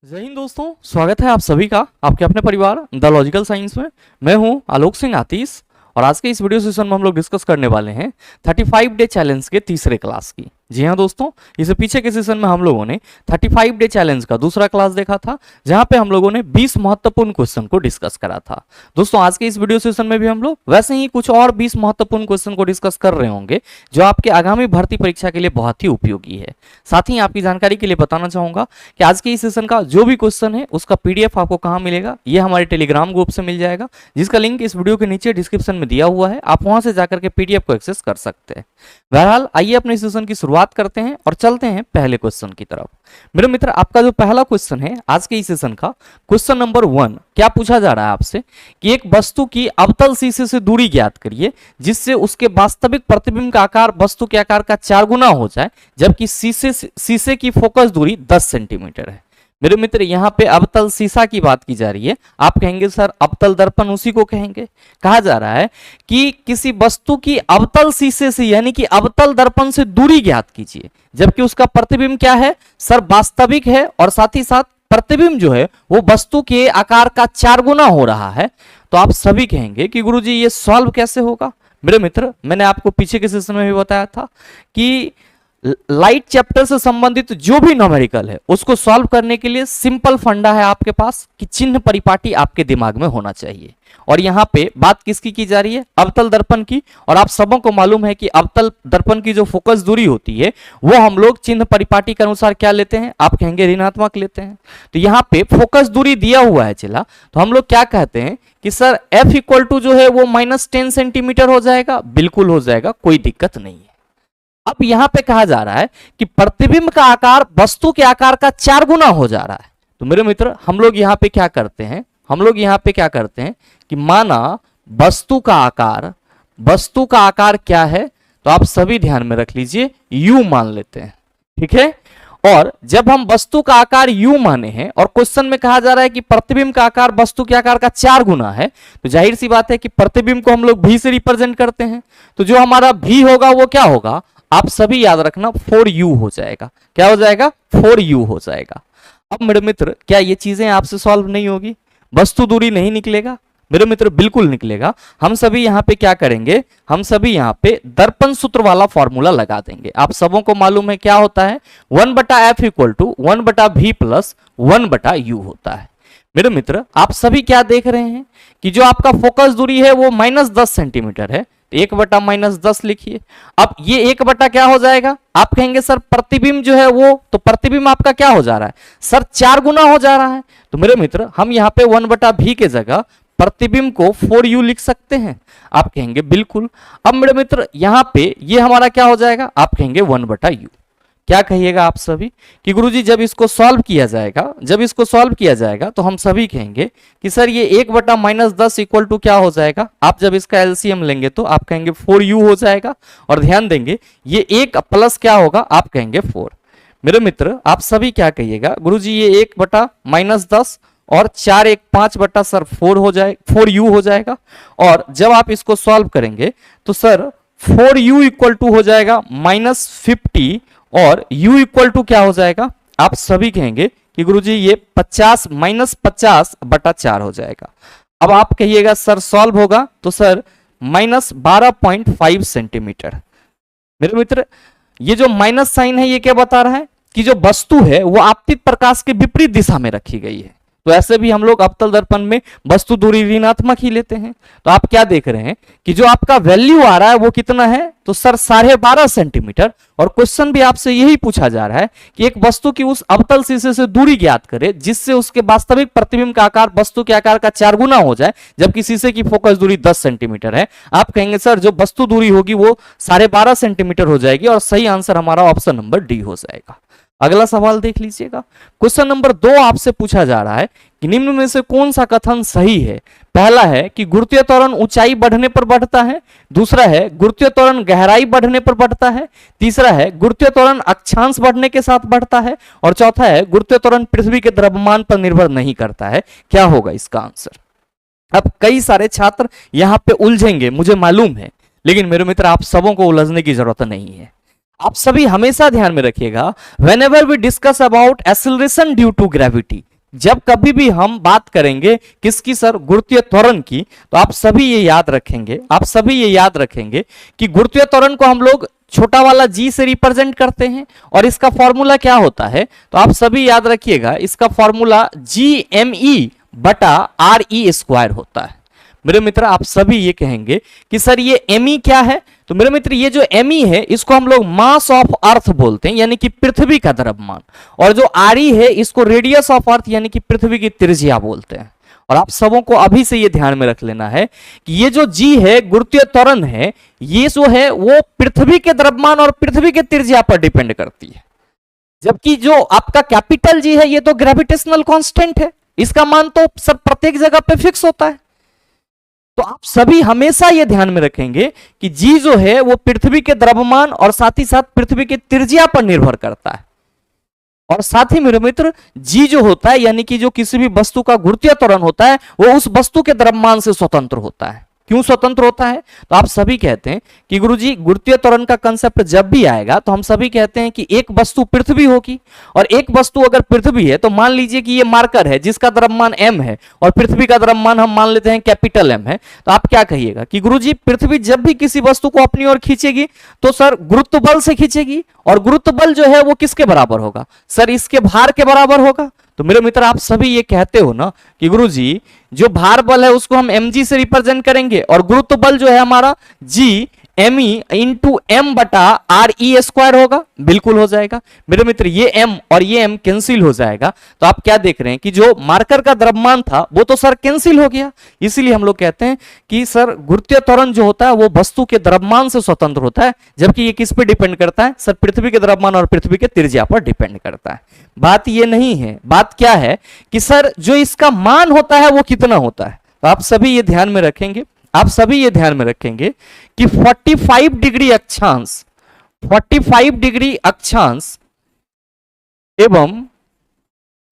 जय हिंद दोस्तों, स्वागत है आप सभी का आपके अपने परिवार द लॉजिकल साइंस में। मैं हूं आलोक सिंह आतिश और आज के इस वीडियो सेशन में हम लोग डिस्कस करने वाले हैं 35 डे चैलेंज के तीसरे क्लास की। जी हाँ दोस्तों, इससे पीछे के सेशन में हम लोगों ने 35 डे चैलेंज का दूसरा क्लास देखा था, जहां पे हम लोगों ने 20 महत्वपूर्ण क्वेश्चन को डिस्कस करा था। दोस्तों आज के इस वीडियो सेशन में भी हम लोग वैसे ही कुछ और 20 महत्वपूर्ण क्वेश्चन को डिस्कस कर रहे होंगे, जो आपके आगामी भर्ती परीक्षा के लिए बहुत ही उपयोगी है। साथ ही आपकी जानकारी के लिए बताना चाहूंगा कि आज के इस सेशन का जो भी क्वेश्चन है उसका PDF आपको कहाँ मिलेगा, ये हमारे टेलीग्राम ग्रुप से मिल जाएगा, जिसका लिंक इस वीडियो के नीचे डिस्क्रिप्शन में दिया हुआ है। आप वहां से जाकर के PDF को एक्सेस कर सकते हैं। बहरहाल आइए अपने सेशन की शुरुआत करते हैं और चलते हैं पहले क्वेश्चन की तरफ। मेरे मित्र, आपका जो पहला क्वेश्चन है आज के इस सेशन का, क्वेश्चन नंबर 1 क्या पूछा जा रहा है आपसे कि एक वस्तु की अवतल शीशे से दूरी ज्ञात करिए जिससे उसके वास्तविक प्रतिबिंब का आकार वस्तु के आकार का 4 गुना हो जाए, जबकि शीशे की फोकस दूरी 10 सेंटीमीटर है। मेरे मित्र, यहाँ पे अवतल शीशा की बात की जा रही है। आप कहेंगे सर अवतल दर्पण उसी को कहेंगे। कहा जा रहा है कि किसी वस्तु की अवतल शीशे से यानी कि अवतल दर्पण से दूरी ज्ञात कीजिए, जबकि उसका प्रतिबिंब क्या है सर, वास्तविक है और साथ ही साथ प्रतिबिंब जो है वो वस्तु के आकार का 4 गुना हो रहा है। तो आप सभी कहेंगे कि गुरुजी ये सॉल्व कैसे होगा। मेरे मित्र, मैंने आपको पीछे के सेशन में भी बताया था कि लाइट चैप्टर से संबंधित जो भी न्यूमेरिकल है उसको सॉल्व करने के लिए सिंपल फंडा है आपके पास कि चिन्ह परिपाटी आपके दिमाग में होना चाहिए। और यहाँ पे बात किसकी की जा रही है, अवतल दर्पण की। और आप सबों को मालूम है कि अवतल दर्पण की जो फोकस दूरी होती है वो हम लोग चिन्ह परिपाटी के अनुसार क्या लेते हैं, आप कहेंगे ऋणात्मक लेते हैं। तो यहाँ पे फोकस दूरी दिया हुआ है चला, तो हम लोग क्या कहते हैं कि सर F इक्वल टू जो है वो -10 सेंटीमीटर हो जाएगा। बिल्कुल हो जाएगा, कोई दिक्कत नहीं है। अब यहां पे कहा जा रहा है कि प्रतिबिंब का आकार वस्तु के आकार का 4 गुना हो जा रहा है। तो मेरे मित्र, हम लोग यहां पे क्या करते हैं, कि माना वस्तु का आकार क्या है, तो आप सभी ध्यान में रख लीजिए U मान लेते हैं, ठीक है। और जब हम वस्तु का आकार U माने हैं और क्वेश्चन में कहा जा रहा है कि प्रतिबिंब का आकार वस्तु के आकार का 4 गुना है, तो जाहिर सी बात है कि प्रतिबिंब को हम लोग V से रिप्रेजेंट करते हैं। तो जो हमारा V होगा वो क्या होगा, आप सभी याद रखना 4U हो जाएगा। क्या हो जाएगा, 4U हो जाएगा। अब मेरे मित्र, क्या ये चीजें आपसे सॉल्व नहीं होगी, वस्तु दूरी नहीं निकलेगा? मेरे मित्र बिल्कुल निकलेगा। हम सभी यहाँ पे क्या करेंगे, हम सभी यहाँ पे दर्पण सूत्र वाला फॉर्मूला लगा देंगे। आप सबों को मालूम है क्या होता है, 1/F equal to 1/V plus 1/U होता है। मेरे मित्र, आप सभी क्या देख रहे हैं कि जो आपका फोकस दूरी है वो -10 सेंटीमीटर है, 1/-10 लिखिए। अब ये 1/ क्या हो जाएगा, आप कहेंगे सर प्रतिबिंब जो है वो, तो प्रतिबिंब आपका क्या हो जा रहा है सर, 4 गुना हो जा रहा है। तो मेरे मित्र, हम यहाँ पे 1/V के जगह प्रतिबिंब को 4U लिख सकते हैं। आप कहेंगे बिल्कुल। अब मेरे मित्र, यहाँ पे ये हमारा क्या हो जाएगा, आप कहेंगे 1/U। क्या कहिएगा आप सभी कि गुरुजी जब इसको सॉल्व किया जाएगा तो हम सभी कहेंगे कि सर ये 1/-10 इक्वल टू क्या हो जाएगा। आप जब इसका LCM लेंगे तो आप कहेंगे 4U हो जाएगा। और ध्यान देंगे ये 1 प्लस क्या होगा, आप कहेंगे 4। मेरे मित्र, आप सभी क्या कहिएगा, गुरुजी ये 1/-10 और 4 1 5 सर 4U हो जाएगा। और जब आप इसको सॉल्व करेंगे तो सर 4U इक्वल टू हो जाएगा -50 और U इक्वल टू क्या हो जाएगा, आप सभी कहेंगे कि गुरुजी ये 50 -50/4 हो जाएगा। अब आप कहिएगा सर सॉल्व होगा, तो सर -12.5 सेंटीमीटर। मेरे मित्र, ये जो माइनस साइन है ये क्या बता रहा है कि जो वस्तु है वो आपतित प्रकाश के विपरीत दिशा में रखी गई है। तो ऐसे भी हम लोग अवतल दर्पण में वस्तु दूरी ऋणात्मक ही लेते हैं। तो आप क्या देख रहे हैं कि जो आपका वैल्यू आ रहा है वो कितना है, तो सर 12.5 सेंटीमीटर। और क्वेश्चन भी आपसे यही पूछा जा रहा है कि एक वस्तु की उस अवतल शीशे से दूरी ज्ञात करे जिससे उसके वास्तविक प्रतिबिंब का आकार वस्तु के आकार का 4 गुना हो जाए, जबकि शीशे की फोकस दूरी 10 सेंटीमीटर है। आप कहेंगे सर जो वस्तु दूरी होगी वो 12.5 सेंटीमीटर हो जाएगी। और सही आंसर हमारा ऑप्शन नंबर डी हो जाएगा। अगला सवाल देख लीजिएगा। क्वेश्चन नंबर 2 आपसे पूछा जा रहा है कि निम्न में से कौन सा कथन सही है। पहला है कि गुरुत्वीय त्वरण ऊंचाई बढ़ने पर बढ़ता है, दूसरा है गुरुत्वीय त्वरण गहराई बढ़ने पर बढ़ता है, तीसरा है गुरुत्वीय त्वरण अक्षांश बढ़ने के साथ बढ़ता है, और चौथा है गुरुत्वीय त्वरण पृथ्वी के द्रव्यमान पर निर्भर नहीं करता है। क्या होगा इसका आंसर। अब कई सारे छात्र यहां पे उलझेंगे, मुझे मालूम है, लेकिन मेरे मित्र आप सबों को उलझने की जरूरत नहीं है। आप सभी हमेशा ध्यान में रखिएगा, whenever we discuss about acceleration due to gravity, जब कभी भी हम बात करेंगे किसकी सर, गुरुत्वीय त्वरण की, तो आप सभी ये याद रखेंगे, आप सभी ये याद रखेंगे कि गुरुत्वीय त्वरण को हम लोग छोटा वाला g से रिप्रेजेंट करते हैं और इसका फॉर्मूला क्या होता है, तो आप सभी याद रखिएगा, इसका फॉर्मूला gme बटा re स्क्वायर होता है। मेरे मित्र आप सभी ये कहेंगे कि सर ये me क्या है, तो मेरे मित्र ये जो me है इसको हम लोग मास ऑफ अर्थ बोलते हैं, यानी कि पृथ्वी का द्रव्यमान, और जो re है इसको रेडियस ऑफ अर्थ यानी कि पृथ्वी की त्रिज्या बोलते हैं। और आप सबों को अभी से ये ध्यान में रख लेना है कि ये जो g है गुरुत्वीय त्वरण है, ये जो है वो पृथ्वी के द्रव्यमान और पृथ्वी के त्रिज्या पर डिपेंड करती है, जबकि जो आपका कैपिटल G है ये तो ग्रेविटेशनल कांस्टेंट है, इसका मान तो सब प्रत्येक जगह पे फिक्स होता है। तो आप सभी हमेशा ये ध्यान में रखेंगे कि G जो है वो पृथ्वी के द्रव्यमान और साथ ही साथ पृथ्वी की त्रिज्या पर निर्भर करता है। और साथ ही मेरे मित्र G जो होता है यानी कि जो किसी भी वस्तु का गुरुत्वीय त्वरण होता है वो उस वस्तु के द्रव्यमान से स्वतंत्र होता है। क्यों स्वतंत्र होता है, तो आप सभी कहते हैं कि गुरुजी गुरुत्वीय त्वरण का कंसेप्ट जब भी आएगा तो हम सभी कहते हैं कि एक वस्तु पृथ्वी होगी, और एक वस्तु अगर पृथ्वी है तो मान लीजिए कि ये मार्कर है जिसका द्रव्यमान m है और पृथ्वी का द्रव्यमान हम मान लेते हैं कैपिटल M है, तो आप क्या कहिएगा कि गुरुजी पृथ्वी जब भी किसी वस्तु को अपनी ओर खींचेगी तो सर गुरुत्व बल से खींचेगी, और गुरुत्व बल जो है वो किसके बराबर होगा, सर इसके भार के बराबर होगा। तो मेरे मित्र आप सभी ये कहते हो ना कि गुरुजी जो भार बल है उसको हम mg से रिप्रेजेंट करेंगे और गुरुत्व बल जो है हमारा g me इंटू m बटा re स्क्वायर होगा, बिल्कुल हो जाएगा मेरे मित्र, ये m और ये m कैंसिल हो जाएगा। तो आप क्या देख रहे हैं कि जो मार्कर का द्रव्यमान था वो तो सर कैंसिल हो गया, इसीलिए हम लोग कहते हैं कि सर गुरुत्वीय त्वरण जो होता है वो वस्तु के द्रव्यमान से स्वतंत्र होता है, जबकि ये किस पे डिपेंड करता है, सर पृथ्वी के द्रव्यमान और पृथ्वी के त्रिज्या पर डिपेंड करता है। बात ये नहीं है, बात क्या है कि सर जो इसका मान होता है वो कितना होता है, तो आप सभी ये ध्यान में रखेंगे, आप सभी ये ध्यान में रखेंगे कि 45 डिग्री अक्षांश, 45 डिग्री अक्षांश एवं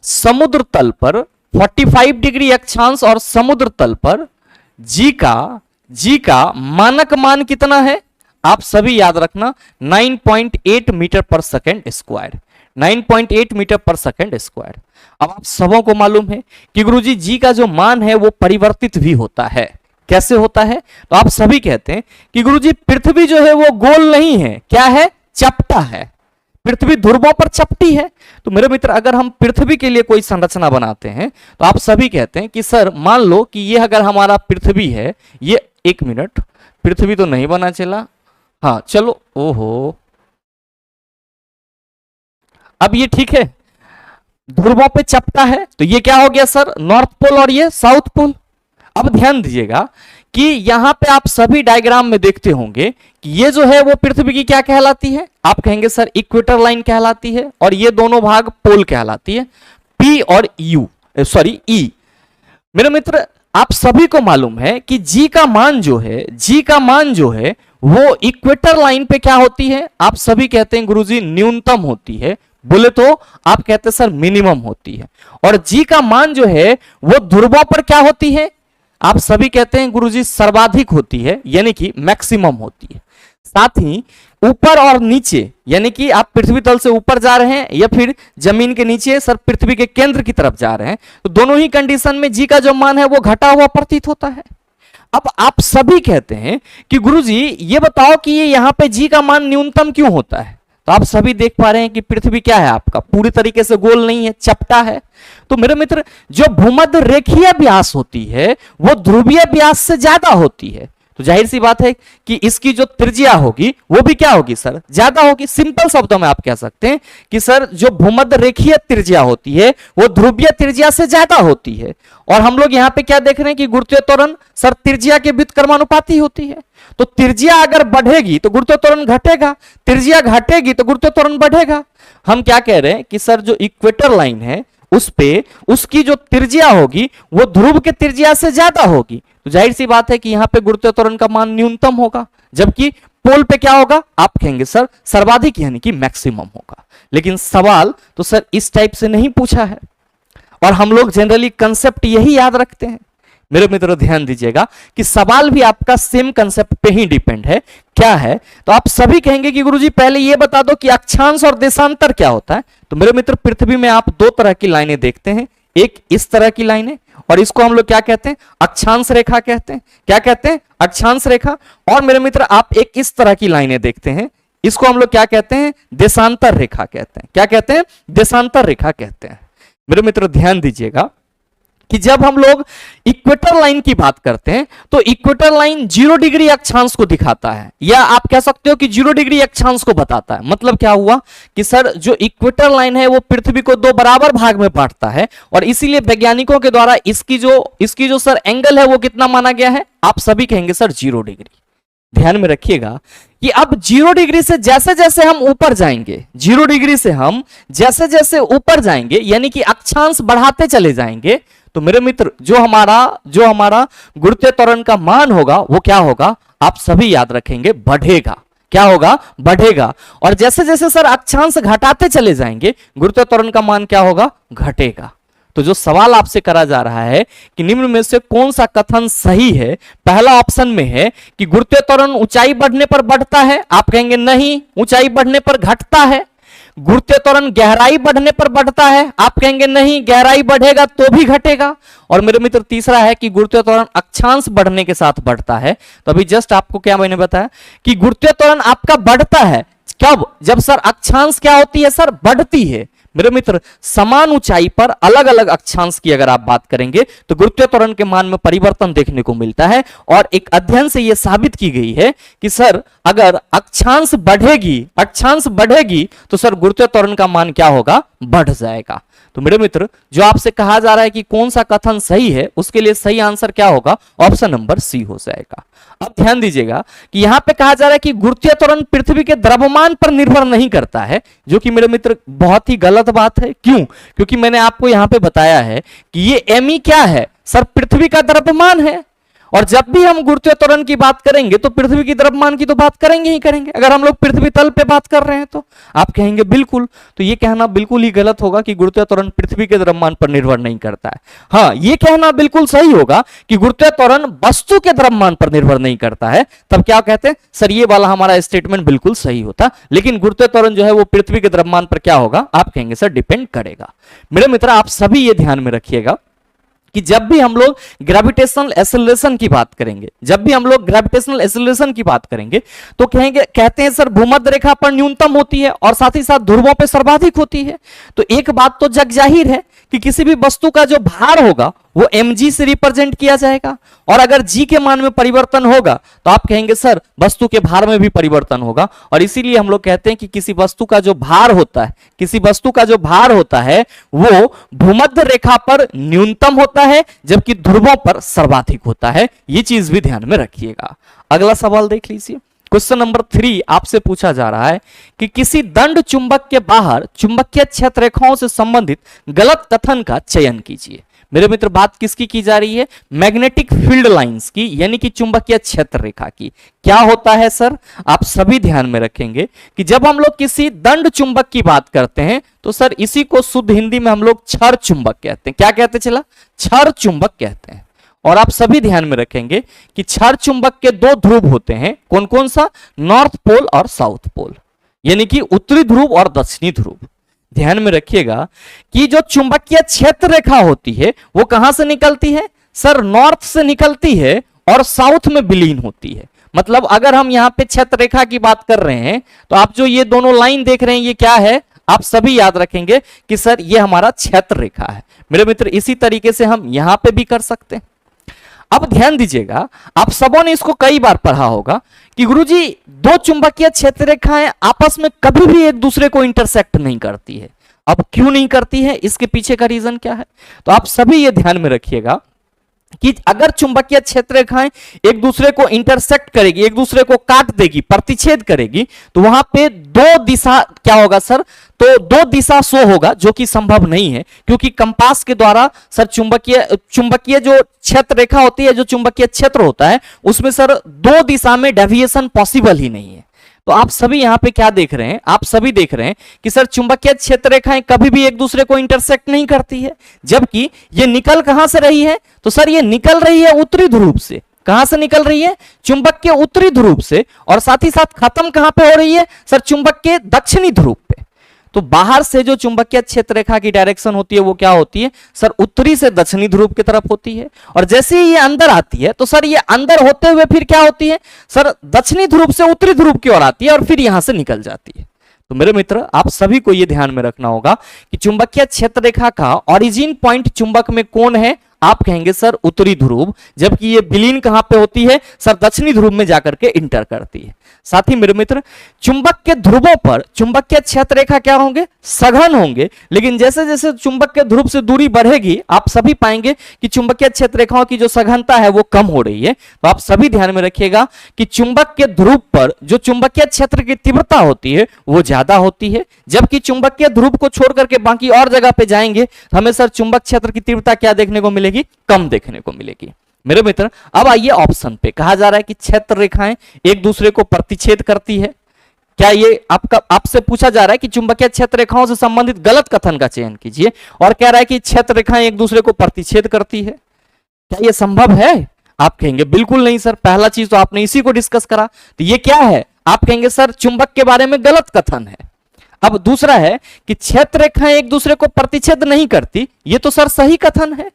समुद्र तल पर 45 डिग्री अक्षांश और समुद्र तल पर जी का मानक मान कितना है, आप सभी याद रखना 9.8 मीटर पर सेकेंड स्क्वायर, 9.8 मीटर पर सेकेंड स्क्वायर। अब आप सबों को मालूम है कि गुरुजी जी का जो मान है वो परिवर्तित भी होता है, कैसे होता है, तो आप सभी कहते हैं कि गुरुजी पृथ्वी जो है वो गोल नहीं है, क्या है, चपटा है, पृथ्वी ध्रुवों पर चपटी है। तो मेरे मित्र अगर हम पृथ्वी के लिए कोई संरचना बनाते हैं तो आप सभी कहते हैं कि सर मान लो कि ये अगर हमारा पृथ्वी है, ये एक मिनट, पृथ्वी तो नहीं बना चला, हाँ चलो, ओहो अब ये ठीक है, ध्रुवों पे चपटा है, तो ये क्या हो गया सर, नॉर्थ पोल और ये साउथ पोल। अब ध्यान दीजिएगा कि यहां पे आप सभी डायग्राम में देखते होंगे कि ये जो है वो पृथ्वी की क्या कहलाती है, आप कहेंगे सर इक्वेटर लाइन कहलाती है, और ये दोनों भाग पोल कहलाती है, P और U, सॉरी E। मेरे मित्र आप सभी को मालूम है कि G का मान जो है, G का मान जो है वो इक्वेटर लाइन पे क्या होती है, आप सभी कहते हैं गुरुजी न्यूनतम होती है, बोले तो आप कहते हैं सर मिनिमम होती है, और G का मान जो है वो ध्रुवों पर क्या होती है, आप सभी कहते हैं गुरुजी सर्वाधिक होती है, यानी कि मैक्सिमम होती है। साथ ही ऊपर और नीचे, यानी कि आप पृथ्वी तल से ऊपर जा रहे हैं या फिर जमीन के नीचे सर पृथ्वी के केंद्र की तरफ जा रहे हैं, तो दोनों ही कंडीशन में जी का जो मान है वो घटा हुआ प्रतीत होता है। अब आप सभी कहते हैं कि गुरुजी ये बताओ कि ये यहां पे जी का मान न्यूनतम क्यों होता है, तो आप सभी देख पा रहे हैं कि पृथ्वी क्या है, आपका पूरी तरीके से गोल नहीं है, चपटा है। तो मेरे मित्र जो भूमध्य रेखीय व्यास होती है वो ध्रुवीय व्यास से ज्यादा होती है, तो जाहिर सी बात है कि इसकी जो त्रिज्या होगी वो भी क्या होगी सर, ज्यादा होगी। सिंपल शब्दों में आप कह सकते हैं कि सर जो भूमध्य रेखीय त्रिज्या होती है वो ध्रुवीय त्रिज्या से ज्यादा होती है, और हम लोग यहाँ पे क्या देख रहे हैं कि गुरुत्वीय त्वरण सर त्रिज्या के व्युत्क्रमानुपाती होती है। तो त्रिज्या अगर बढ़ेगी तो गुरुत्वीय त्वरण घटेगा, त्रिज्या घटेगी तो गुरुत्वीय त्वरण बढ़ेगा। हम क्या कह रहे हैं कि सर जो इक्वेटर लाइन है उस पे उसकी जो त्रिज्या होगी वो ध्रुव के त्रिज्या से ज्यादा होगी, तो जाहिर सी बात है कि यहां पे गुरुत्वीय त्वरण का मान न्यूनतम होगा, जबकि पोल पे क्या होगा, आप कहेंगे सर सर्वाधिक यानी कि मैक्सिमम होगा। लेकिन सवाल तो सर इस टाइप से नहीं पूछा है, और हम लोग जनरली कंसेप्ट यही याद रखते हैं। मेरे मित्रों ध्यान दीजिएगा कि सवाल भी आपका सेम कंसेप्ट पे ही डिपेंड है, क्या है, तो आप सभी कहेंगे कि गुरुजी पहले ये बता दो कि अक्षांश और देशांतर क्या होता है। तो मेरे मित्र पृथ्वी में आप दो तरह की लाइनें देखते हैं, एक इस तरह की लाइन है और इसको हम लोग क्या कहते हैं, अक्षांश रेखा कहते हैं। क्या कहते हैं, अक्षांश रेखा। और मेरे मित्र आप एक इस तरह की लाइनें देखते हैं, इसको हम लोग क्या कहते हैं, देशांतर रेखा कहते हैं। क्या कहते हैं, देशांतर रेखा कहते हैं। मेरे मित्र ध्यान दीजिएगा कि जब हम लोग इक्वेटर लाइन की बात करते हैं तो इक्वेटर लाइन 0 डिग्री अक्षांश को दिखाता है, या आप कह सकते हो कि 0 डिग्री अक्षांश को बताता है। मतलब क्या हुआ कि सर जो इक्वेटर लाइन है वो पृथ्वी को 2 बराबर भाग में बांटता है और इसीलिए वैज्ञानिकों के द्वारा इसकी जो सर एंगल है वो कितना माना गया है, आप सभी कहेंगे सर 0 डिग्री। ध्यान में रखिएगा कि अब 0 डिग्री से जैसे जैसे हम ऊपर जाएंगे, 0 डिग्री से हम जैसे जैसे ऊपर जाएंगे यानी कि अक्षांश बढ़ाते चले जाएंगे, तो मेरे मित्र जो हमारा गुरुत्वीय त्वरण का मान होगा वो क्या होगा, आप सभी याद रखेंगे, बढ़ेगा। क्या होगा, बढ़ेगा। और जैसे जैसे सर अक्षांश घटाते चले जाएंगे गुरुत्वीय त्वरण का मान क्या होगा, घटेगा। तो जो सवाल आपसे करा जा रहा है कि निम्न में से कौन सा कथन सही है, पहला ऑप्शन में है कि गुरुत्वीय त्वरण ऊंचाई बढ़ने पर बढ़ता है, आप कहेंगे नहीं, ऊंचाई बढ़ने पर घटता है। गुरुत्वीय त्वरण गहराई बढ़ने पर बढ़ता है, आप कहेंगे नहीं, गहराई बढ़ेगा तो भी घटेगा। और मेरे मित्र तीसरा है कि गुरुत्वीय त्वरण अक्षांश बढ़ने के साथ बढ़ता है। तो अभी जस्ट आपको क्या मैंने बताया कि गुरुत्वीय त्वरण आपका बढ़ता है कब, जब सर अक्षांश क्या होती है, सर बढ़ती है। मेरे मित्र समान ऊंचाई पर अलग अलग अक्षांश की अगर आप बात करेंगे तो गुरुत्वीय त्वरण के मान में परिवर्तन देखने को मिलता है। और एक अध्ययन से यह साबित की गई है कि सर अगर अक्षांश बढ़ेगी तो सर गुरुत्वीय त्वरण का मान क्या होगा, बढ़ जाएगा। तो मेरे मित्र जो आपसे कहा जा रहा है कि कौन सा कथन सही है, उसके लिए सही आंसर क्या होगा, ऑप्शन नंबर सी हो जाएगा। अब ध्यान दीजिएगा कि यहां पे कहा जा रहा है कि गुरुत्वीय त्वरण पृथ्वी के द्रव्यमान पर निर्भर नहीं करता है, जो कि मेरे मित्र बहुत ही गलत बात है। क्यों, क्योंकि मैंने आपको यहां पे बताया है कि ये एमई क्या है, सर पृथ्वी का द्रव्यमान है। और जब भी हम गुरुत्वीय त्वरण की बात करेंगे तो पृथ्वी की द्रव्यमान की तो बात करेंगे ही करेंगे। अगर हम लोग पृथ्वी तल पे बात कर रहे हैं तो आप कहेंगे बिल्कुल, तो ये कहना बिल्कुल ही गलत होगा कि गुरुत्वीय त्वरण पृथ्वी के द्रव्यमान पर निर्भर नहीं करता है। हाँ, ये कहना बिल्कुल सही होगा कि गुरुत्वीय त्वरण वस्तु के द्रव्यमान पर निर्भर नहीं करता है। तब क्या कहते हैं सर, ये वाला हमारा स्टेटमेंट बिल्कुल सही होता, लेकिन गुरुत्वीय त्वरण जो है वो पृथ्वी के द्रव्यमान पर क्या होगा, आप कहेंगे सर डिपेंड करेगा। मेरे मित्र आप सभी ये ध्यान में रखिएगा कि जब भी हम लोग ग्रेविटेशनल एक्सेलरेशन की बात करेंगे, तो कहते हैं सर भूमध्य रेखा पर न्यूनतम होती है और साथ ही साथ ध्रुवों पे सर्वाधिक होती है। तो एक बात तो जग जाहिर है कि किसी भी वस्तु का जो भार होगा वो mg से रिप्रेजेंट किया जाएगा, और अगर g के मान में परिवर्तन होगा तो आप कहेंगे सर वस्तु के भार में भी परिवर्तन होगा। और इसीलिए हम लोग कहते हैं कि किसी वस्तु का जो भार होता है वो भूमध्य रेखा पर न्यूनतम होता है जबकि ध्रुवों पर सर्वाधिक होता है। ये चीज भी ध्यान में रखिएगा। अगला सवाल देख लीजिए। क्वेश्चन नंबर 3 आपसे पूछा जा रहा है कि किसी दंड चुंबक के बाहर चुंबकीय क्षेत्र रेखाओं से संबंधित गलत कथन का चयन कीजिए। मेरे मित्र बात किसकी की जा रही है, मैग्नेटिक फील्ड लाइंस की, यानी कि चुंबकीय क्षेत्र रेखा की। क्या होता है सर, आप सभी ध्यान में रखेंगे कि जब हम लोग किसी दंड चुंबक की बात करते हैं तो सर इसी को शुद्ध हिंदी में हम लोग क्षर चुंबक कहते हैं। क्या कहते चला, क्षर चुंबक कहते हैं। और आप सभी ध्यान में रखेंगे कि क्षर चुंबक के 2 ध्रुव होते हैं, कौन कौन सा, नॉर्थ पोल और साउथ पोल, यानी कि उत्तरी ध्रुव और दक्षिणी ध्रुव। ध्यान में रखिएगा कि जो चुंबकीय क्षेत्र रेखा होती है वो कहां से निकलती है, सर नॉर्थ से निकलती है और साउथ में विलीन होती है। मतलब अगर हम यहां पे क्षेत्र रेखा की बात कर रहे हैं तो आप जो ये दोनों लाइन देख रहे हैं ये क्या है, आप सभी याद रखेंगे कि सर ये हमारा क्षेत्र रेखा है। मेरे मित्र इसी तरीके से हम यहां पे भी कर सकते हैं। अब ध्यान दीजिएगा, आप सबों ने इसको कई बार पढ़ा होगा कि गुरुजी 2 चुंबकीय क्षेत्र रेखाएं आपस में कभी भी एक दूसरे को इंटरसेक्ट नहीं करती है। अब क्यों नहीं करती है, इसके पीछे का रीजन क्या है, तो आप सभी ये ध्यान में रखिएगा कि अगर चुंबकीय क्षेत्र रेखाएं एक दूसरे को इंटरसेक्ट करेगी, एक दूसरे को काट देगी, प्रतिच्छेद करेगी, तो वहां पे 2 दिशा क्या होगा सर, तो 2 दिशा शो होगा, जो कि संभव नहीं है क्योंकि कंपास के द्वारा सर चुंबकीय जो क्षेत्र रेखा होती है, जो चुंबकीय क्षेत्र होता है उसमें सर 2 दिशा में डेविएशन पॉसिबल ही नहीं है। तो आप सभी यहां पे क्या देख रहे हैं, आप सभी देख रहे हैं कि सर चुंबकीय क्षेत्र रेखाएं कभी भी एक दूसरे को इंटरसेक्ट नहीं करती है, जबकि ये निकल कहां से रही है, तो सर ये निकल रही है उत्तरी ध्रुव से। कहां से निकल रही है, चुंबक के उत्तरी ध्रुव से, और साथ ही साथ खत्म कहां पे हो रही है सर, चुंबक के दक्षिणी ध्रुव पे। तो बाहर से जो चुंबकीय क्षेत्र रेखा की डायरेक्शन होती है वो क्या होती है सर, उत्तरी से दक्षिणी ध्रुव की तरफ होती है। और जैसे ही ये अंदर आती है तो सर ये अंदर होते हुए फिर क्या होती है सर, दक्षिणी ध्रुव से उत्तरी ध्रुव की ओर आती है और फिर यहां से निकल जाती है। तो मेरे मित्र आप सभी को यह ध्यान में रखना होगा कि चुंबकीय क्षेत्र रेखा का ओरिजिन पॉइंट चुंबक में कौन है, आप कहेंगे सर उत्तरी ध्रुव, जबकि ये विलीन कहां पे होती है सर, दक्षिणी ध्रुव में जाकर के इंटर करती है। साथ ही मेरे मित्र चुंबक के ध्रुवों पर चुंबकीय क्षेत्र रेखा क्या होंगे, सघन होंगे, लेकिन जैसे जैसे चुंबक के ध्रुव से दूरी बढ़ेगी आप सभी पाएंगे कि चुंबकीय क्षेत्र रेखाओं की जो सघनता है वो कम हो रही है। तो आप सभी ध्यान में रखिएगा कि चुंबक के ध्रुव पर जो चुंबकीय क्षेत्र की तीव्रता होती है वो ज्यादा होती है, जबकि चुंबकीय ध्रुव को छोड़ करके बाकी और जगह पे जाएंगे हमें सर चुंबक क्षेत्र की तीव्रता क्या देखने को मिलेगी, कम देखने को मिलेगी। मेरे मित्र अब आइए ऑप्शन पे, कहा जा रहा है कि क्षेत्र रेखाएं एक दूसरे को प्रतिच्छेद करती है। क्या ये आपसे पूछा जा रहा है कि चुंबकीय क्षेत्र रेखाओं से संबंधित गलत कथन का चयन कीजिए, और कह रहा है कि क्षेत्र रेखाएं एक दूसरे को प्रतिच्छेद करती है, क्या ये संभव है? आप कहेंगे बिल्कुल नहीं सर, पहला चीज तो आपने इसी को डिस्कस करा, तो ये क्या है? आप कहेंगे सर चुंबक के बारे में गलत कथन है। अब दूसरा है कि क्षेत्र रेखाएं एक दूसरे को प्रतिच्छेद नहीं करती, ये तो सर सही कथन है।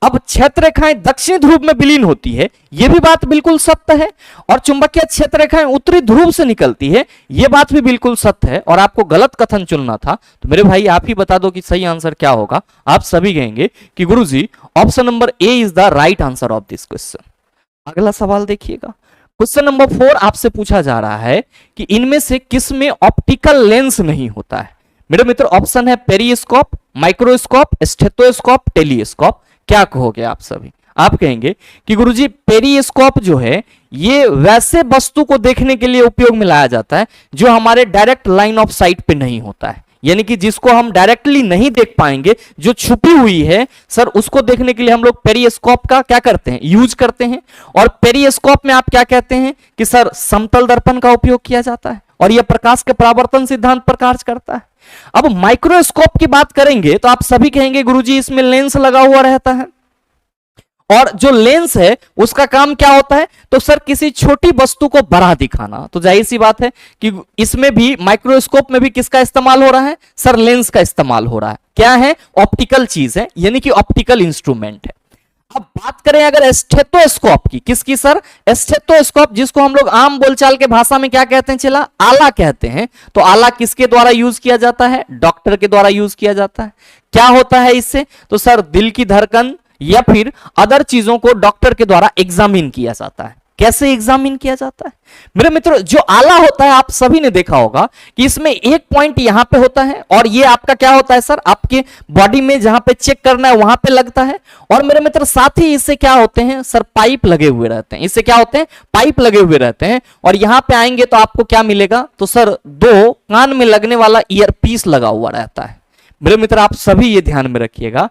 अब क्षेत्र रेखाएं दक्षिणी ध्रुव में विलीन होती है, यह भी बात बिल्कुल सत्य है, और चुंबकीय क्षेत्र रेखाएं उत्तरी ध्रुव से निकलती है, यह बात भी बिल्कुल सत्य है, और आपको गलत कथन चुनना था। तो मेरे भाई आप ही बता दो कि सही आंसर क्या होगा। आप सभी कहेंगे कि गुरुजी option number A is the right answer of this question. अगला सवाल देखिएगा, क्वेश्चन नंबर 4 आपसे पूछा जा रहा है कि इनमें से किस में ऑप्टिकल लेंस नहीं होता है। मेरे मित्र ऑप्शन है पेरिस्कोप, माइक्रोस्कोप, स्टेथोस्कोप, टेलीस्कोप। क्या कहोगे आप सभी? आप कहेंगे कि गुरुजी पेरिस्कोप जो है ये वैसे वस्तु को देखने के लिए उपयोग में लाया जाता है जो हमारे डायरेक्ट लाइन ऑफ साइट पे नहीं होता है, यानी कि जिसको हम डायरेक्टली नहीं देख पाएंगे, जो छुपी हुई है सर, उसको देखने के लिए हम लोग पेरिस्कोप का क्या करते हैं, यूज करते हैं। और पेरिस्कोप में आप क्या कहते हैं कि सर समतल दर्पण का उपयोग किया जाता है, और यह प्रकाश के परावर्तन सिद्धांत पर कार्य करता है। अब माइक्रोस्कोप की बात करेंगे तो आप सभी कहेंगे गुरुजी इसमें लेंस लगा हुआ रहता है, और जो लेंस है उसका काम क्या होता है, तो सर किसी छोटी वस्तु को बड़ा दिखाना। तो जाहिर सी बात है कि इसमें भी माइक्रोस्कोप में भी किसका इस्तेमाल हो रहा है सर, लेंस का इस्तेमाल हो रहा है। क्या है? ऑप्टिकल चीज है, यानी कि ऑप्टिकल इंस्ट्रूमेंट है। अब बात करें अगर स्टेथोस्कोप की, किसकी सर? स्टेथोस्कोप, जिसको हम लोग आम बोलचाल के भाषा में क्या कहते हैं, चला आला कहते हैं। तो आला किसके द्वारा यूज किया जाता है? डॉक्टर के द्वारा यूज किया जाता है। क्या होता है इससे? तो सर दिल की धड़कन या फिर अदर चीजों को डॉक्टर के द्वारा एग्जामिन किया जाता है। कैसे एग्जामिन किया जाता है? मेरे मित्रों जो आला होता है आप सभी ने देखा होगा कि इसमें एक पॉइंट यहां पे होता है, और ये आपका क्या होता है सर, आपके बॉडी में जहां पे चेक करना है वहां पे लगता है। और मेरे मित्र साथ ही इससे क्या होते हैं सर, पाइप लगे हुए रहते हैं। इससे क्या होते हैं? पाइप लगे हुए रहते हैं। और यहां पे आएंगे तो आपको क्या मिलेगा, तो सर 2 कान में लगने वाला ईयर पीस लगा हुआ रहता है। मेरे मित्र आप सभी ये ध्यान में रखिएगा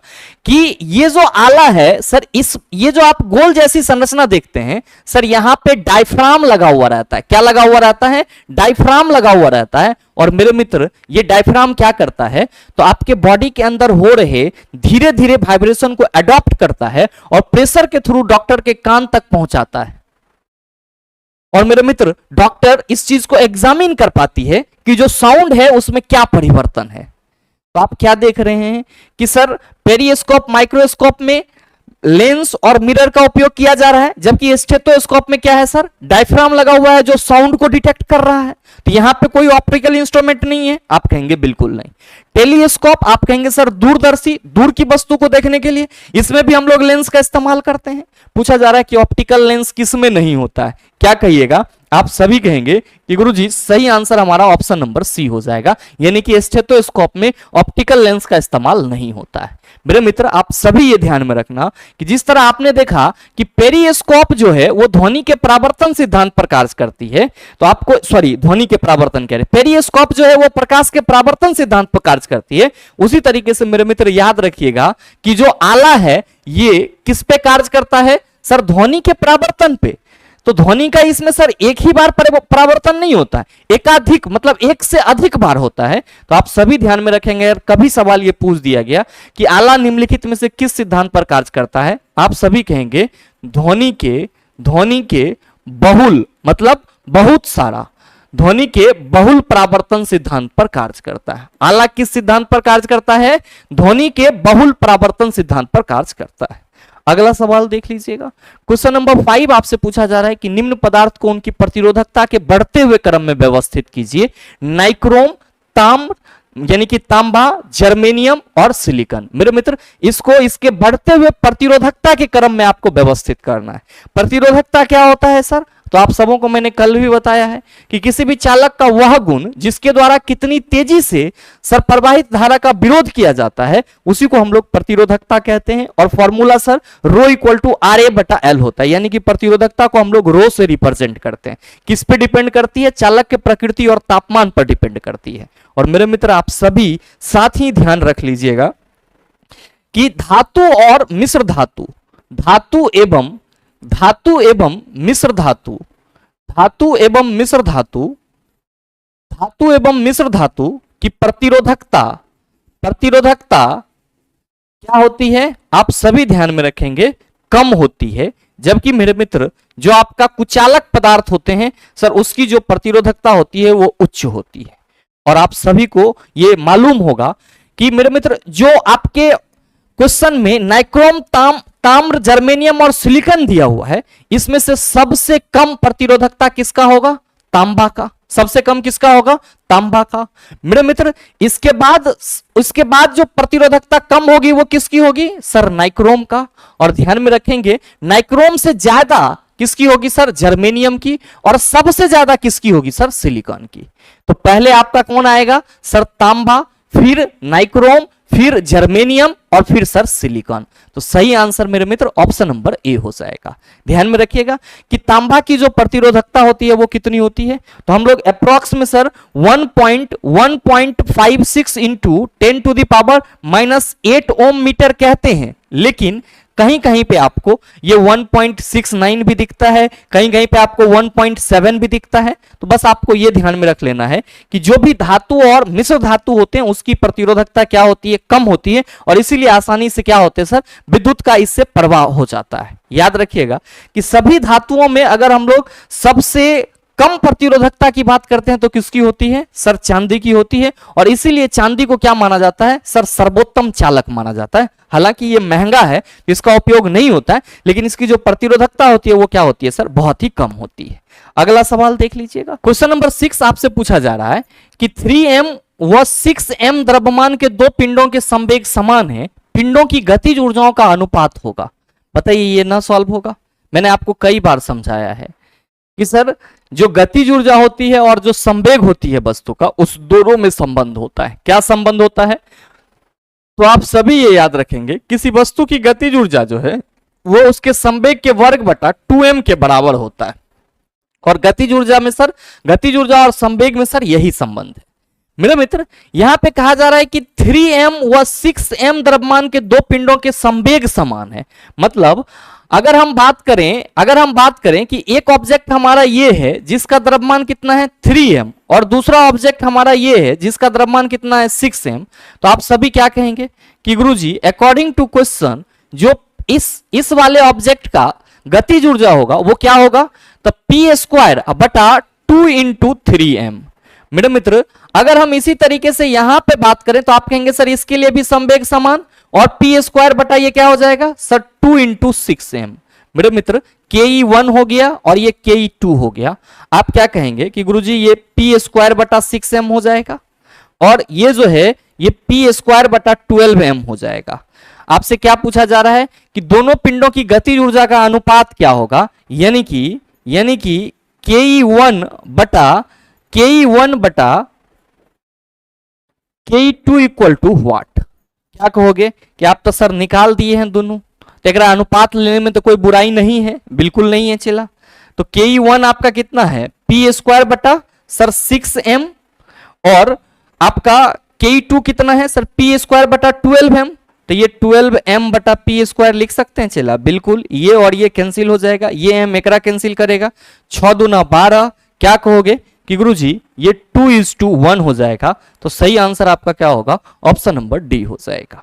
कि ये जो आला है सर, ये जो आप गोल जैसी संरचना देखते हैं सर, यहां पे डायफ्राम लगा हुआ रहता है। क्या लगा हुआ रहता है? डायफ्राम लगा हुआ रहता है। और मेरे मित्र ये डायफ्राम क्या करता है, तो आपके बॉडी के अंदर हो रहे धीरे धीरे वाइब्रेशन को अडॉप्ट करता है और प्रेशर के थ्रू डॉक्टर के कान तक पहुंचाता है। और मेरे मित्र डॉक्टर इस चीज को एग्जामिन कर पाती है कि जो साउंड है उसमें क्या परिवर्तन है। तो आप क्या देख रहे हैं कि सर पेरिस्कोप, माइक्रोस्कोप में लेंस और मिरर का उपयोग किया जा रहा है, जबकि स्टेथोस्कोप में क्या है सर, डायफ्राम लगा हुआ है जो साउंड को डिटेक्ट कर रहा है। तो यहां पे कोई ऑप्टिकल इंस्ट्रूमेंट नहीं है। आप कहेंगे बिल्कुल नहीं। टेलीस्कोप आप कहेंगे सर दूरदर्शी, दूर की वस्तु को देखने के लिए, इसमें भी हम लोग लेंस का इस्तेमाल करते हैं। पूछा जा रहा है कि ऑप्टिकल लेंस किसमें नहीं होता है, क्या कहिएगा? आप सभी कहेंगे कि गुरुजी सही आंसर हमारा ऑप्शन नंबर सी हो जाएगा, यानी कि स्टेथोस्कोप में ऑप्टिकल लेंस का इस्तेमाल नहीं होता है। मेरे मित्र आप सभी ये ध्यान में रखना कि जिस तरह आपने देखा कि पेरिस्कोप जो है वो ध्वनि के परावर्तन सिद्धांत पर कार्य करती है, तो आपको ध्वनि के परावर्तन कह रहे, पेरिस्कोप जो है वो प्रकाश के परावर्तन सिद्धांत पर कार्य करती है। उसी तरीके से मेरे मित्र याद रखिएगा कि जो आला है ये किस पे कार्य करता है सर, ध्वनि के परावर्तन पे। तो ध्वनि का इसमें सर एक ही बार परावर्तन नहीं होता है, एकाधिक मतलब एक से अधिक बार होता है। तो आप सभी ध्यान में रखेंगे, अगर कभी सवाल ये पूछ दिया गया कि आला निम्नलिखित में से किस सिद्धांत पर कार्य करता है, आप सभी कहेंगे ध्वनि के बहुल मतलब बहुत सारा। ध्वनि के बहुल परावर्तन सिद्धांत पर कार्य करता है। आला किस सिद्धांत पर कार्य करता है? ध्वनि के बहुल परावर्तन सिद्धांत पर कार्य करता है। अगला सवाल देख लीजिएगा। क्वेश्चन नंबर 5 आपसे पूछा जा रहा है कि निम्न पदार्थ को उनकी प्रतिरोधकता के बढ़ते हुए क्रम में व्यवस्थित कीजिए। नाइक्रोम, ताम्र यानी कि तांबा, जर्मेनियम और सिलिकॉन। मेरे मित्र, इसको इसके बढ़ते हुए प्रतिरोधकता के क्रम में आपको व्यवस्थित करना है। प्रतिरोधकता क्या होता है सर? तो आप सबों को मैंने कल भी बताया है कि किसी भी चालक का वह गुण जिसके द्वारा कितनी तेजी से सर प्रवाहित धारा का विरोध किया जाता है, उसी को हम लोग प्रतिरोधकता कहते हैं। और formula sir rho equal to R A बटा एल होता है, यानी कि प्रतिरोधकता को हम लोग रो से रिप्रेजेंट करते हैं। किस पे डिपेंड करती है? चालक के प्रकृति और तापमान पर डिपेंड करती है। और मेरे मित्र, आप सभी साथ ही ध्यान रख लीजिएगा कि धातु और मिश्र धातु, धातु एवं मिश्र धातु, धातु एवं मिश्र धातु, धातु एवं मिश्र धातु की प्रतिरोधकता क्या होती है? आप सभी ध्यान में रखेंगे, कम होती है। जबकि मेरे मित्र, जो आपका कुचालक पदार्थ होते हैं सर, उसकी जो प्रतिरोधकता होती है वो उच्च होती है। और आप सभी को ये मालूम होगा कि मेरे मित्र, जो आपके क्वेश्चन में नाइक्रोम, ताम्र, जर्मेनियम और सिलिकॉन दिया हुआ है, इसमें से सबसे कम प्रतिरोधकता किसका होगा? तांबा का। सबसे कम किसका होगा? तांबा का। मेरे मित्र, इसके बाद जो प्रतिरोधकता कम होगी वो किसकी होगी? सर नाइक्रोम का। और ध्यान में रखेंगे, नाइक्रोम से ज्यादा किसकी होगी सर? जर्मेनियम की। और सबसे ज्यादा किसकी होगी सर? सिलिकॉन की। तो पहले आपका कौन आएगा सर? तांबा, फिर नाइक्रोम, फिर जर्मेनियम और फिर सर सिलिकॉन। तो सही आंसर मेरे मित्र ऑप्शन नंबर ए हो जाएगा। ध्यान में रखिएगा कि तांबा की जो प्रतिरोधकता होती है वो कितनी होती है? तो हम लोग अप्रॉक्स में sir 1.56 into 10 to the power -8 ohm meter कहते हैं। लेकिन कहीं कहीं पे आपको ये 1.69 भी दिखता है, कहीं कहीं पे आपको 1.7 भी दिखता है। तो बस आपको ये ध्यान में रख लेना है कि जो भी धातु और मिश्र धातु होते हैं उसकी प्रतिरोधकता क्या होती है? कम होती है। और इसीलिए आसानी से क्या होते हैं सर? विद्युत का इससे प्रवाह हो जाता है। याद रखिएगा कि सभी धातुओं में अगर हम लोग सबसे कम प्रतिरोधकता की बात करते हैं तो किसकी होती है? सर चांदी की होती है। और इसीलिए चांदी को क्या माना जाता है? सर सर्वोत्तम चालक माना जाता है। हालांकि ये महंगा है, इसका उपयोग नहीं होता है, लेकिन इसकी जो प्रतिरोधकता होती है वो क्या होती है सर? बहुत ही कम होती है। अगला सवाल देख लीजिएगा। क्वेश्चन नंबर 6 आपसे पूछा जा रहा है कि 3m व 6m द्रव्यमान के दो पिंडों के संवेग समान है, पिंडों की गतिज ऊर्जाओं का अनुपात होगा। बताइए, ये ना सॉल्व होगा? मैंने आपको कई बार समझाया है कि सर जो गतिज ऊर्जा होती है और जो संवेग होती है वस्तु का, उस दोनों में संबंध होता है। क्या संबंध होता है? तो आप सभी ये याद रखेंगे, किसी वस्तु की गतिज ऊर्जा जो है वो उसके संवेग के वर्ग बटा 2m के बराबर होता है। और गतिज ऊर्जा में सर, गतिज ऊर्जा और संवेग में सर यही संबंध है। मेरे मित्र, यहां पे कहा जा रहा है कि 3m व 6m द्रव्यमान के दो पिंडों के संवेग समान है। मतलब अगर हम बात करें कि एक ऑब्जेक्ट हमारा ये है जिसका द्रव्यमान कितना है 3m, और दूसरा ऑब्जेक्ट हमारा ये है जिसका द्रव्यमान कितना है 6m, तो आप सभी क्या कहेंगे कि गुरुजी अकॉर्डिंग टू क्वेश्चन जो इस वाले ऑब्जेक्ट का गतिज ऊर्जा होगा वो क्या होगा? तो p² बटा 2 इंटू 3m। मेरे मित्र, अगर हम इसी तरीके से यहां पे बात करें तो आप कहेंगे सर इसके लिए भी संवेग समान, और p² बटा ये क्या हो जाएगा सर? 2 into 6m। मेरे मित्र, ke1 हो गया और ये ke2 हो गया। आप क्या कहेंगे कि गुरुजी ये p² बटा 6m हो जाएगा, और ये जो है ये p² बटा 12m हो जाएगा। आपसे क्या पूछा जा रहा है कि दोनों पिंडों की गतिज ऊर्जा का अनुपात क्या होगा? यानी कि ke1 बटा ke2 इक्वल टू व्हाट? क्या कहोगे कि आप तो सर निकाल दिए हैं दोनों, तो एक अनुपात लेने में तो कोई बुराई नहीं है, बिल्कुल नहीं है चला। तो ke1 आपका कितना है? p² बटा सर 6m, और आपका ke2 कितना है सर? p² बटा 12m। तो ये 12m बटा p² लिख सकते हैं चला, बिल्कुल। ये और ये कैंसिल हो जाएगा, ये m एकरा कैंसिल करेगा, 6 दूना 12। क्या कहोगे कि गुरुजी ये 2:1 हो जाएगा। तो सही आंसर आपका क्या होगा? ऑप्शन नंबर डी हो जाएगा।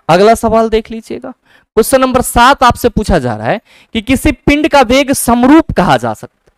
अगला सवाल देख लीजिएगा। क्वेश्चन नंबर 7 आपसे पूछा जा रहा है कि किसी पिंड का वेग समरूप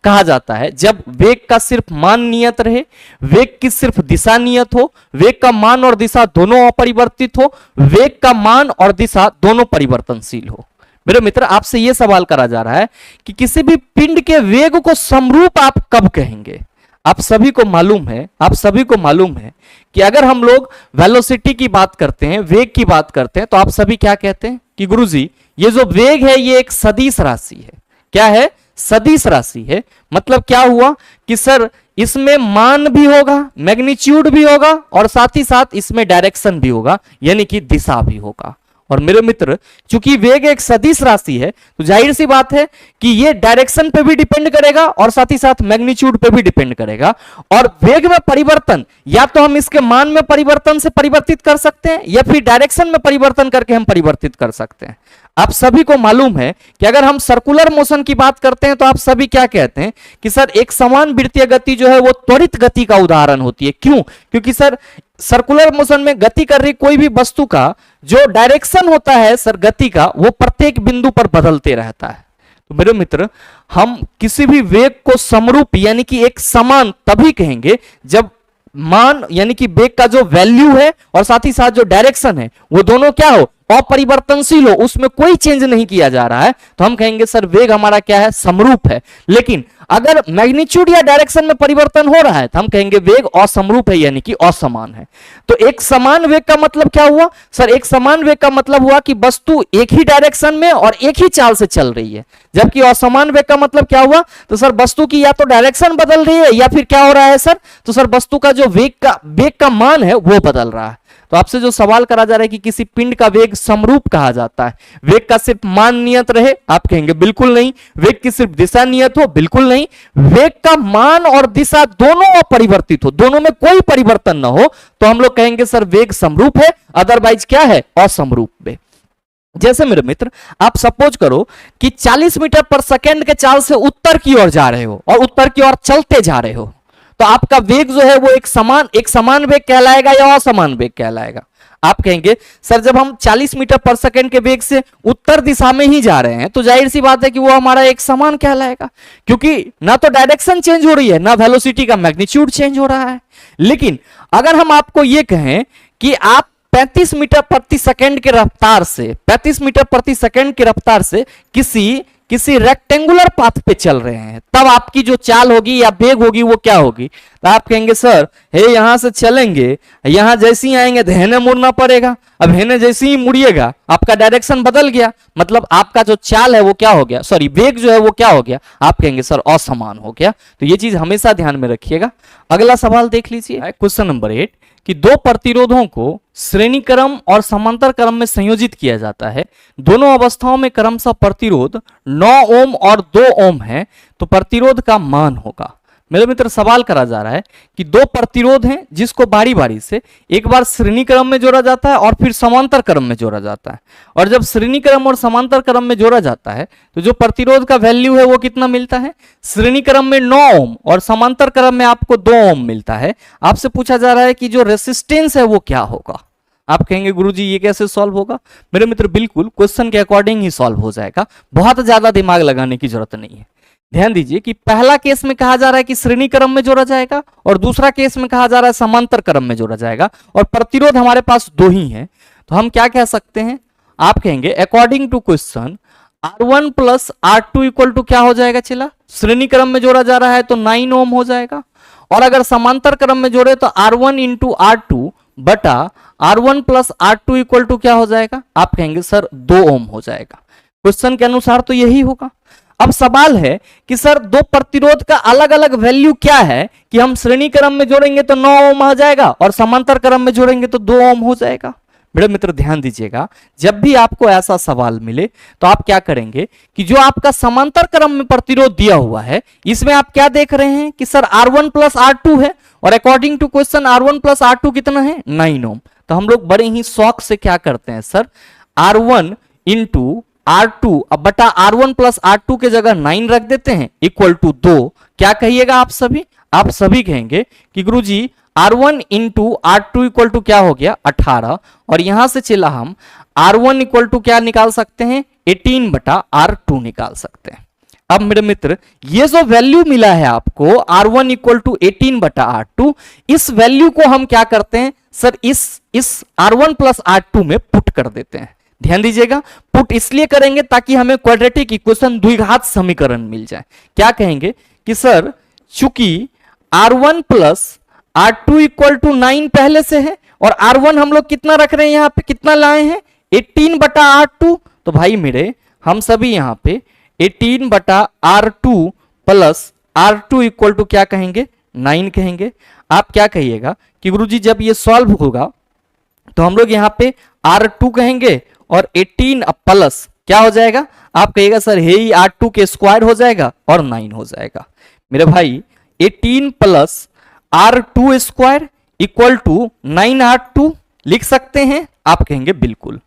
कहा जाता है जब वेग का सिर्फ मान नियत रहे, वेग की सिर्फ दिशा नियत हो, वेग का मान और दिशा दोनों अपरिवर्तित हो, वेग का मान और दिशा दोनों परिवर्तनशील हो। मेरे मित्र, आपसे यह सवाल करा जा रहा है कि किसी भी पिंड के वेग को समरूप आप कब कहेंगे। आप सभी को मालूम है कि अगर हम लोग वेलोसिटी की बात करते हैं, वेग की बात करते हैं, तो आप सभी क्या कहते हैं कि गुरुजी ये जो वेग है ये एक सदिश राशि है। क्या है? सदिश राशि है। मतलब क्या हुआ कि सर इसमें मान भी होगा, मैग्नीट्यूड भी होगा और साथ ही साथ इसमें डायरेक्शन भी होगा, यानी कि दिशा भी होगा। और मेरे मित्र, चूंकि वेग एक सदिश राशि है तो जाहिर सी बात है कि ये डायरेक्शन पे भी डिपेंड करेगा और साथ ही साथ मैग्नीट्यूड पे भी डिपेंड करेगा। और वेग में परिवर्तन या तो हम इसके मान में परिवर्तन से परिवर्तित कर सकते हैं या फिर डायरेक्शन में परिवर्तन करके हम परिवर्तित कर सकते हैं। आप सभी को मालूम है कि अगर हम सर्कुलर मोशन की बात करते हैं तो आप सभी क्या कहते हैं कि सर एक समान वृत्तीय गति जो है वो त्वरित गति का उदाहरण होती है। क्यों? क्योंकि सर सर्कुलर मोशन में गति कर रही कोई भी वस्तु का जो डायरेक्शन होता है सर गति का, वो प्रत्येक बिंदु पर बदलते रहता है। तो मेरे मित्र, हम किसी भी वेग को समरूप यानी कि एक समान तभी कहेंगे जब मान यानी कि वेग का जो वैल्यू है और साथ ही साथ जो डायरेक्शन है वो दोनों क्या हो? अपरिवर्तनशील हो, उसमें कोई चेंज नहीं किया जा रहा है, तो हम कहेंगे सर वेग हमारा क्या है? समरूप है। लेकिन अगर मैग्नीट्यूड या डायरेक्शन में परिवर्तन हो रहा है तो हम कहेंगे वेग असमरूप है यानी कि असमान है। तो एक समान वेग का मतलब क्या हुआ? सर एक समान वेग का मतलब हुआ कि वस्तु एक ही डायरेक्शन में और एक ही चाल से चल रही है, जबकि असमान वेग का मतलब क्या हुआ? तो सर वस्तु की या तो डायरेक्शन बदल रही है या फिर क्या हो रहा है सर? तो सर वस्तु का जो वेग का मान है वो बदल रहा है। तो आपसे जो सवाल करा जा रहा है कि किसी पिंड का वेग समरूप कहा जाता है, वेग का सिर्फ मान नियत रहे, आप कहेंगे बिल्कुल नहीं। वेग की सिर्फ दिशा नियत हो, बिल्कुल नहीं। वेग का मान और दिशा दोनों अपरिवर्तित हो, दोनों में कोई परिवर्तन ना हो, तो हम लोग कहेंगे सर वेग समरूप है, अदरवाइज क्या है? असमरूप वेग। जैसे मेरे मित्र, आप सपोज करो कि 40 मीटर पर सेकेंड के चाल से उत्तर की ओर जा रहे हो और उत्तर की ओर चलते जा रहे हो, तो आपका वेग जो है वो एक समान वेग कहलाएगा या असमान वेग कहलाएगा? आप कहेंगे सर जब हम 40 मीटर पर सेकंड के वेग से उत्तर दिशा में ही जा रहे हैं तो जाहिर सी बात है कि वो हमारा एक समान कहलाएगा, क्योंकि ना तो डायरेक्शन चेंज हो रही है ना वेलोसिटी का मैग्नीट्यूड चेंज हो रहा है। लेकिन अगर हम आपको ये कहें कि आप 35 मीटर प्रति सेकंड की रफ्तार से 35 मीटर प्रति सेकंड की रफ्तार से किसी रेक्टेंगुलर पाथ पे चल रहे हैं, तब आपकी जो चाल होगी या वेग होगी वो क्या होगी? तो आप कहेंगे सर हे यहां से चलेंगे, यहां जैसे ही आएंगे हेने मुड़ना पड़ेगा। अब हेने जैसे ही मुड़िएगा आपका डायरेक्शन बदल गया, मतलब आपका जो चाल है वो क्या हो गया? सॉरी, वेग जो है वो क्या हो गया? आप कहेंगे सर असमान हो गया। तो ये चीज हमेशा ध्यान में रखिएगा। अगला सवाल देख लीजिए, क्वेश्चन नंबर 8 कि दो प्रतिरोधों को श्रेणी क्रम और समांतर क्रम में संयोजित किया जाता है। दोनों अवस्थाओं में क्रमशः प्रतिरोध 9 ओम और 2 ओम है, तो प्रतिरोध का मान होगा। मेरे मित्र, सवाल करा जा रहा है कि दो प्रतिरोध हैं जिसको बारी बारी से एक बार श्रेणी क्रम में जोड़ा जाता है और फिर समांतर क्रम में जोड़ा जाता है। और जब श्रेणी क्रम और समांतर क्रम में जोड़ा जाता है तो जो प्रतिरोध का वैल्यू है वो कितना मिलता है? श्रेणी क्रम में 9 ओम और समांतर क्रम में आपको 2 ओम मिलता है। आपसे पूछा जा रहा है कि जो रेसिस्टेंस है वो क्या होगा। आप कहेंगे गुरुजी ये कैसे सॉल्व होगा? मेरे मित्र, बिल्कुल क्वेश्चन के अकॉर्डिंग ही सॉल्व हो जाएगा, बहुत ज्यादा दिमाग लगाने की जरूरत नहीं है। ध्यान दीजिए कि पहला केस में कहा जा रहा है कि श्रेणी क्रम में जोड़ा जाएगा और दूसरा केस में कहा जा रहा है समांतर क्रम में जोड़ा जाएगा, और प्रतिरोध हमारे पास 2 ही है। तो हम क्या कह सकते हैं? आप कहेंगे according to question R1 plus R2 equal to क्या हो जाएगा? चला, श्रेणी क्रम में जोड़ा जा रहा है तो 9 ओम हो जाएगा, और अगर समांतर क्रम में जोड़े तो R1 इंटू R2 बटा R1 plus R2 equal to क्या हो जाएगा? आप कहेंगे सर 2 ओम हो जाएगा। क्वेश्चन के अनुसार तो यही होगा। अब सवाल है कि सर दो प्रतिरोध का अलग अलग वैल्यू क्या है कि हम श्रेणी क्रम में जोड़ेंगे तो 9 ओम आ जाएगा और समांतर क्रम में जोड़ेंगे तो 2 ओम हो जाएगा। मेरे मित्र ध्यान दीजिएगा, जब भी आपको ऐसा सवाल मिले तो आप क्या करेंगे कि जो आपका समांतर क्रम में प्रतिरोध दिया हुआ है इसमें आप क्या देख रहे हैं कि सर R1 प्लस R2 है, और according to question R1 plus R2 कितना है? 9 ओम। तो हम लोग बड़े ही शौक से क्या करते हैं सर, R1 इंटू R2 अब बटा R1 प्लस R2 के जगह 9 रख देते हैं इक्वल टू 2। क्या कहिएगा आप सभी? आप सभी कहेंगे कि गुरुजी R1 into R2 equal to क्या हो गया? 18, और यहां से चला हम R1 इक्वल टू क्या निकाल सकते हैं? 18 बटा R2 निकाल सकते हैं। अब मेरे मित्र ये जो वैल्यू मिला है आपको R1 इक्वल टू 18/R2, इस वैल्यू को हम क्या करते हैं सर, इस R1 प्लस R2 में पुट कर देते हैं। ध्यान दीजिएगा, पुट इसलिए करेंगे ताकि हमें क्वाड्रेटिक इक्वेशन द्विघात समीकरण मिल जाए। क्या कहेंगे कि सर चूंकि R1 plus R2 equal to 9 पहले से है और R1 हम लोग कितना रख रहे हैं, यहां पे कितना लाए हैं 18/R2, तो भाई मेरे हम सभी यहां पे 18/R2 plus R2 equal to क्या कहेंगे 9 कहेंगे। आप क्या कहिएगा कि गुरुजी जब ये सॉल्व होगा तो हम लोग यहाँ पे R2 कहेंगे और 18 प्लस क्या हो जाएगा, आप कहिएगा सर हे R2 के स्क्वायर हो जाएगा और 9 हो जाएगा। मेरे भाई 18 plus R2 square equal to 9R2 लिख सकते हैं, आप कहेंगे बिल्कुल।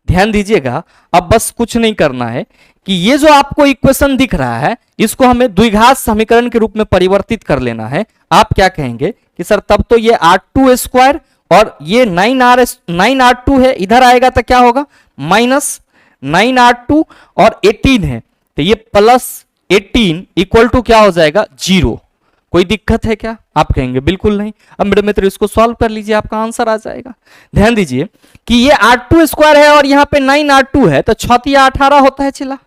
ध्यान दीजिएगा, अब बस कुछ नहीं करना है कि ये जो आपको इक्वेशन दिख रहा है इसको हमें द्विघात समीकरण के रूप में परिवर्तित कर लेना है। आप क्या कहेंगे कि सर तब तो ये R2 स्क्वायर और ये 9R2 है, इधर आएगा तो क्या होगा माइनस 9R2 और 18 है तो ये प्लस 18 इक्वल टू क्या हो जाएगा 0। कोई दिक्कत है क्या, आप कहेंगे बिल्कुल नहीं। अब मेरे मित्र इसको सॉल्व कर लीजिए, आपका आंसर आ जाएगा। ध्यान दीजिए कि ये R2 स्क्वायर है और यहाँ पे 9R2 है तो 6 या 18 होता है, चला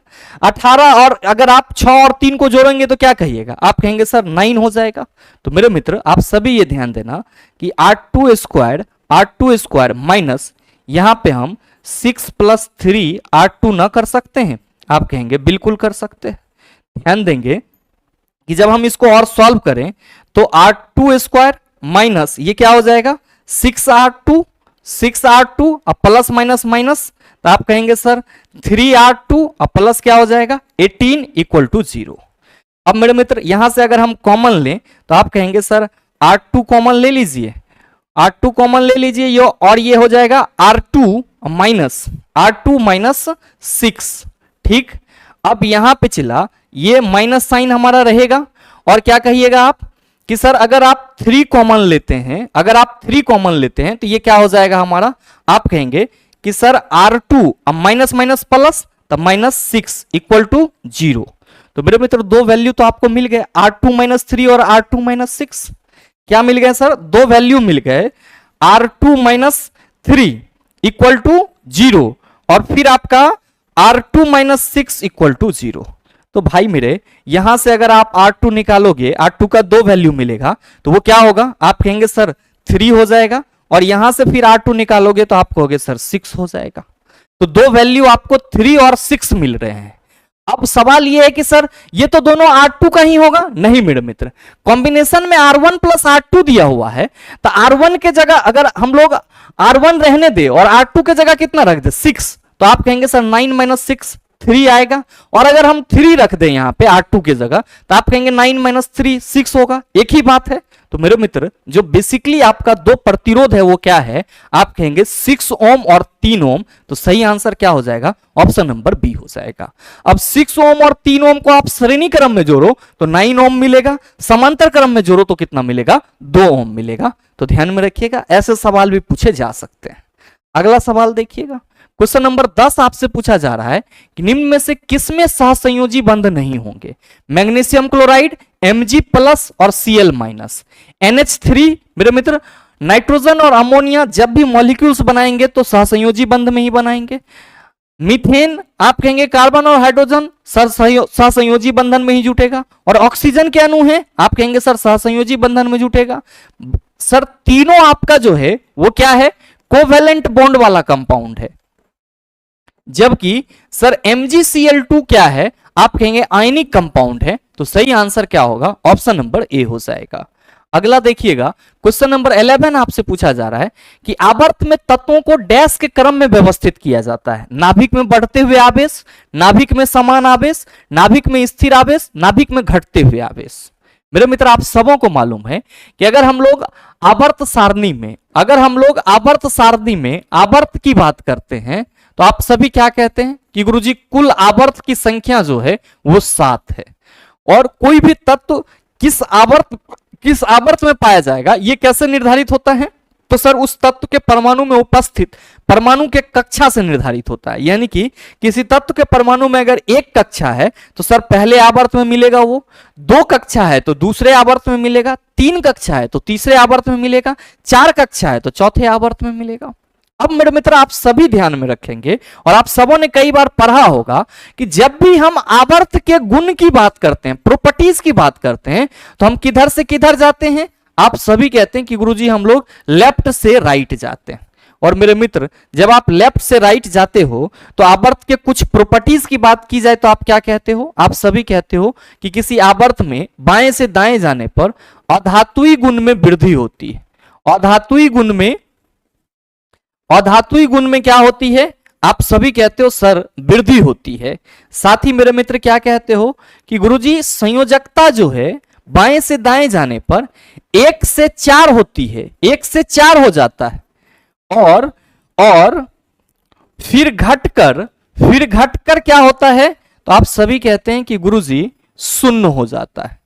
18, और अगर आप 6 और 3 को जोड़ेंगे तो क्या कहिएगा, आप कहेंगे सर 9 हो जाएगा। तो मेरे मित्र आप सभी ये ध्यान देना कि R2 स्क्वायर माइनस यहाँ पे हम 6 + 3 R2 ना कर सकते हैं, आप कहेंगे बिल्कुल कर सकते हैं। ध्यान देंगे कि जब हम इसको और सॉल्व करें तो R2 स्क्वायर माइनस ये क्या हो जाएगा 6R2 और प्लस माइनस माइनस, तो आप कहेंगे सर 3R2 और प्लस क्या हो जाएगा 18 इक्वल टू 0। अब मेरे मित्र यहां से अगर हम कॉमन लें तो आप कहेंगे सर R2 कॉमन ले लीजिए, R2 कॉमन ले लीजिए ये, और ये हो जाएगा R2 माइनस 6। ठीक, अब यहां पे चला ये माइनस साइन हमारा रहेगा, और क्या कहिएगा आप कि सर अगर आप 3 कॉमन लेते हैं, तो ये क्या हो जाएगा हमारा, आप कहेंगे कि sir R2 minus minus plus तो -6 इक्वल टू 0। तो मेरे मित्र दो वैल्यू तो आपको मिल गए, R2 - 3 और R2 - 6। क्या मिल गए सर, दो वैल्यू मिल गए, R2 - 3 इक्वल टू 0 और फिर आपका R2 - 6 इक्वल टू 0। तो भाई मेरे यहां से अगर आप R2 निकालोगे, R2 का दो वैल्यू मिलेगा तो वो क्या होगा, आप कहेंगे सर 3 हो जाएगा, और यहां से फिर R2 निकालोगे तो आप कहोगे सर 6 हो जाएगा। तो दो वैल्यू आपको 3 और 6 मिल रहे हैं। अब सवाल ये है कि सर ये तो दोनों R2 का ही होगा, नहीं मेरे मित्र, कॉम्बिनेशन में R1 + R2 दिया हुआ है, तो R1 के जगह अगर हम लोग R1 रहने दे और R2 के जगह कितना रख दे 6, तो आप कहेंगे सर 9 - 6 3 आएगा, और अगर हम 3 रख दें यहां पे R2 की जगह तो आप कहेंगे 9 - 3 6 होगा, एक ही बात है। तो मेरे मित्र जो बेसिकली आपका दो प्रतिरोध है वो क्या है, आप कहेंगे 6 ओम और 3 ओम, तो सही आंसर क्या हो जाएगा, ऑप्शन नंबर बी हो जाएगा। अब 6 ओम और 3 ओम को आप श्रेणी क्रम में जोड़ो तो 9 ओम मिलेगा, समांतर क्रम में जोड़ो तो कितना मिलेगा 2 ओम मिलेगा। तो ध्यान में रखिएगा, ऐसे सवाल भी पूछे जा सकते हैं। अगला सवाल देखिएगा, क्वेश्चन नंबर 10 आपसे पूछा जा रहा है कि निम्न में से किसमें सहसंयोजी बंध नहीं होंगे, मैग्नीशियम क्लोराइड, Mg+ और Cl-। NH3 मेरे मित्र नाइट्रोजन और अमोनिया जब भी मॉलिक्यूल्स बनाएंगे तो सहसंयोजी बंध में ही बनाएंगे। मीथेन आप कहेंगे कार्बन और हाइड्रोजन सहसंयोजी बंधन में ही जुटेगा, और ऑक्सीजन के अणु है आप कहेंगे सर सहसंयोजी बंधन में जुटेगा। सर तीनों आपका जो है वो क्या है, कोवेलेंट बॉन्ड वाला कंपाउंड है, जबकि सर MgCl2 क्या है, आप कहेंगे आयनिक कंपाउंड है। तो सही आंसर क्या होगा, ऑप्शन नंबर ए हो जाएगा। अगला देखिएगा, क्वेश्चन नंबर 11 आपसे पूछा जा रहा है कि आवर्त में तत्वों को डैश के क्रम में व्यवस्थित किया जाता है, नाभिक में बढ़ते हुए आवेश, नाभिक में समान आवेश, नाभिक में स्थिर आवेश, नाभिक में घटते हुए आवेश। मेरे मित्र आप सबों को मालूम है कि अगर हम लोग आवर्त सारणी में आवर्त की बात करते हैं तो आप सभी क्या कहते हैं कि गुरुजी कुल आवर्त की संख्या जो है वो 7 है, और कोई भी तत्व किस आवर्त में पाया जाएगा ये कैसे निर्धारित होता है, तो सर उस तत्व के परमाणु में उपस्थित परमाणु के कक्षा से निर्धारित होता है। यानी कि किसी तत्व के परमाणु में अगर एक कक्षा है तो सर पहले आवर्त में मिलेगा, वो दो कक्षा है तो दूसरे आवर्त में मिलेगा, तीन कक्षा है तो तीसरे आवर्त में मिलेगा, चार कक्षा है तो चौथे आवर्त में मिलेगा। अब मेरे मित्र आप सभी ध्यान में रखेंगे और आप सबों ने कई बार पढ़ा होगा कि जब भी हम आवर्त के गुण की बात करते हैं, प्रॉपर्टीज की बात करते हैं, तो हम किधर से किधर जाते हैं? आप सभी कहते हैं कि गुरुजी हम लोग लेफ्ट से राइट जाते हैं। और मेरे मित्र जब आप लेफ्ट से राइट जाते हो तो आवर्त के कुछ प्रॉपर्टीज की बात की जाए तो आप क्या कहते हो? आप सभी कहते हो कि किसी आवर्त में बाएं से दाएं जाने पर अधातुई गुण में वृद्धि होती है। अधातुई गुण में क्या होती है? आप सभी कहते हो सर वृद्धि होती है। साथ ही मेरे मित्र क्या कहते हो कि गुरुजी संयोजकता जो है बाएं से दाएं जाने पर 1 से 4 होती है, 1 से 4 हो जाता है और फिर घटकर क्या होता है? तो आप सभी कहते हैं कि गुरुजी 0 हो जाता है।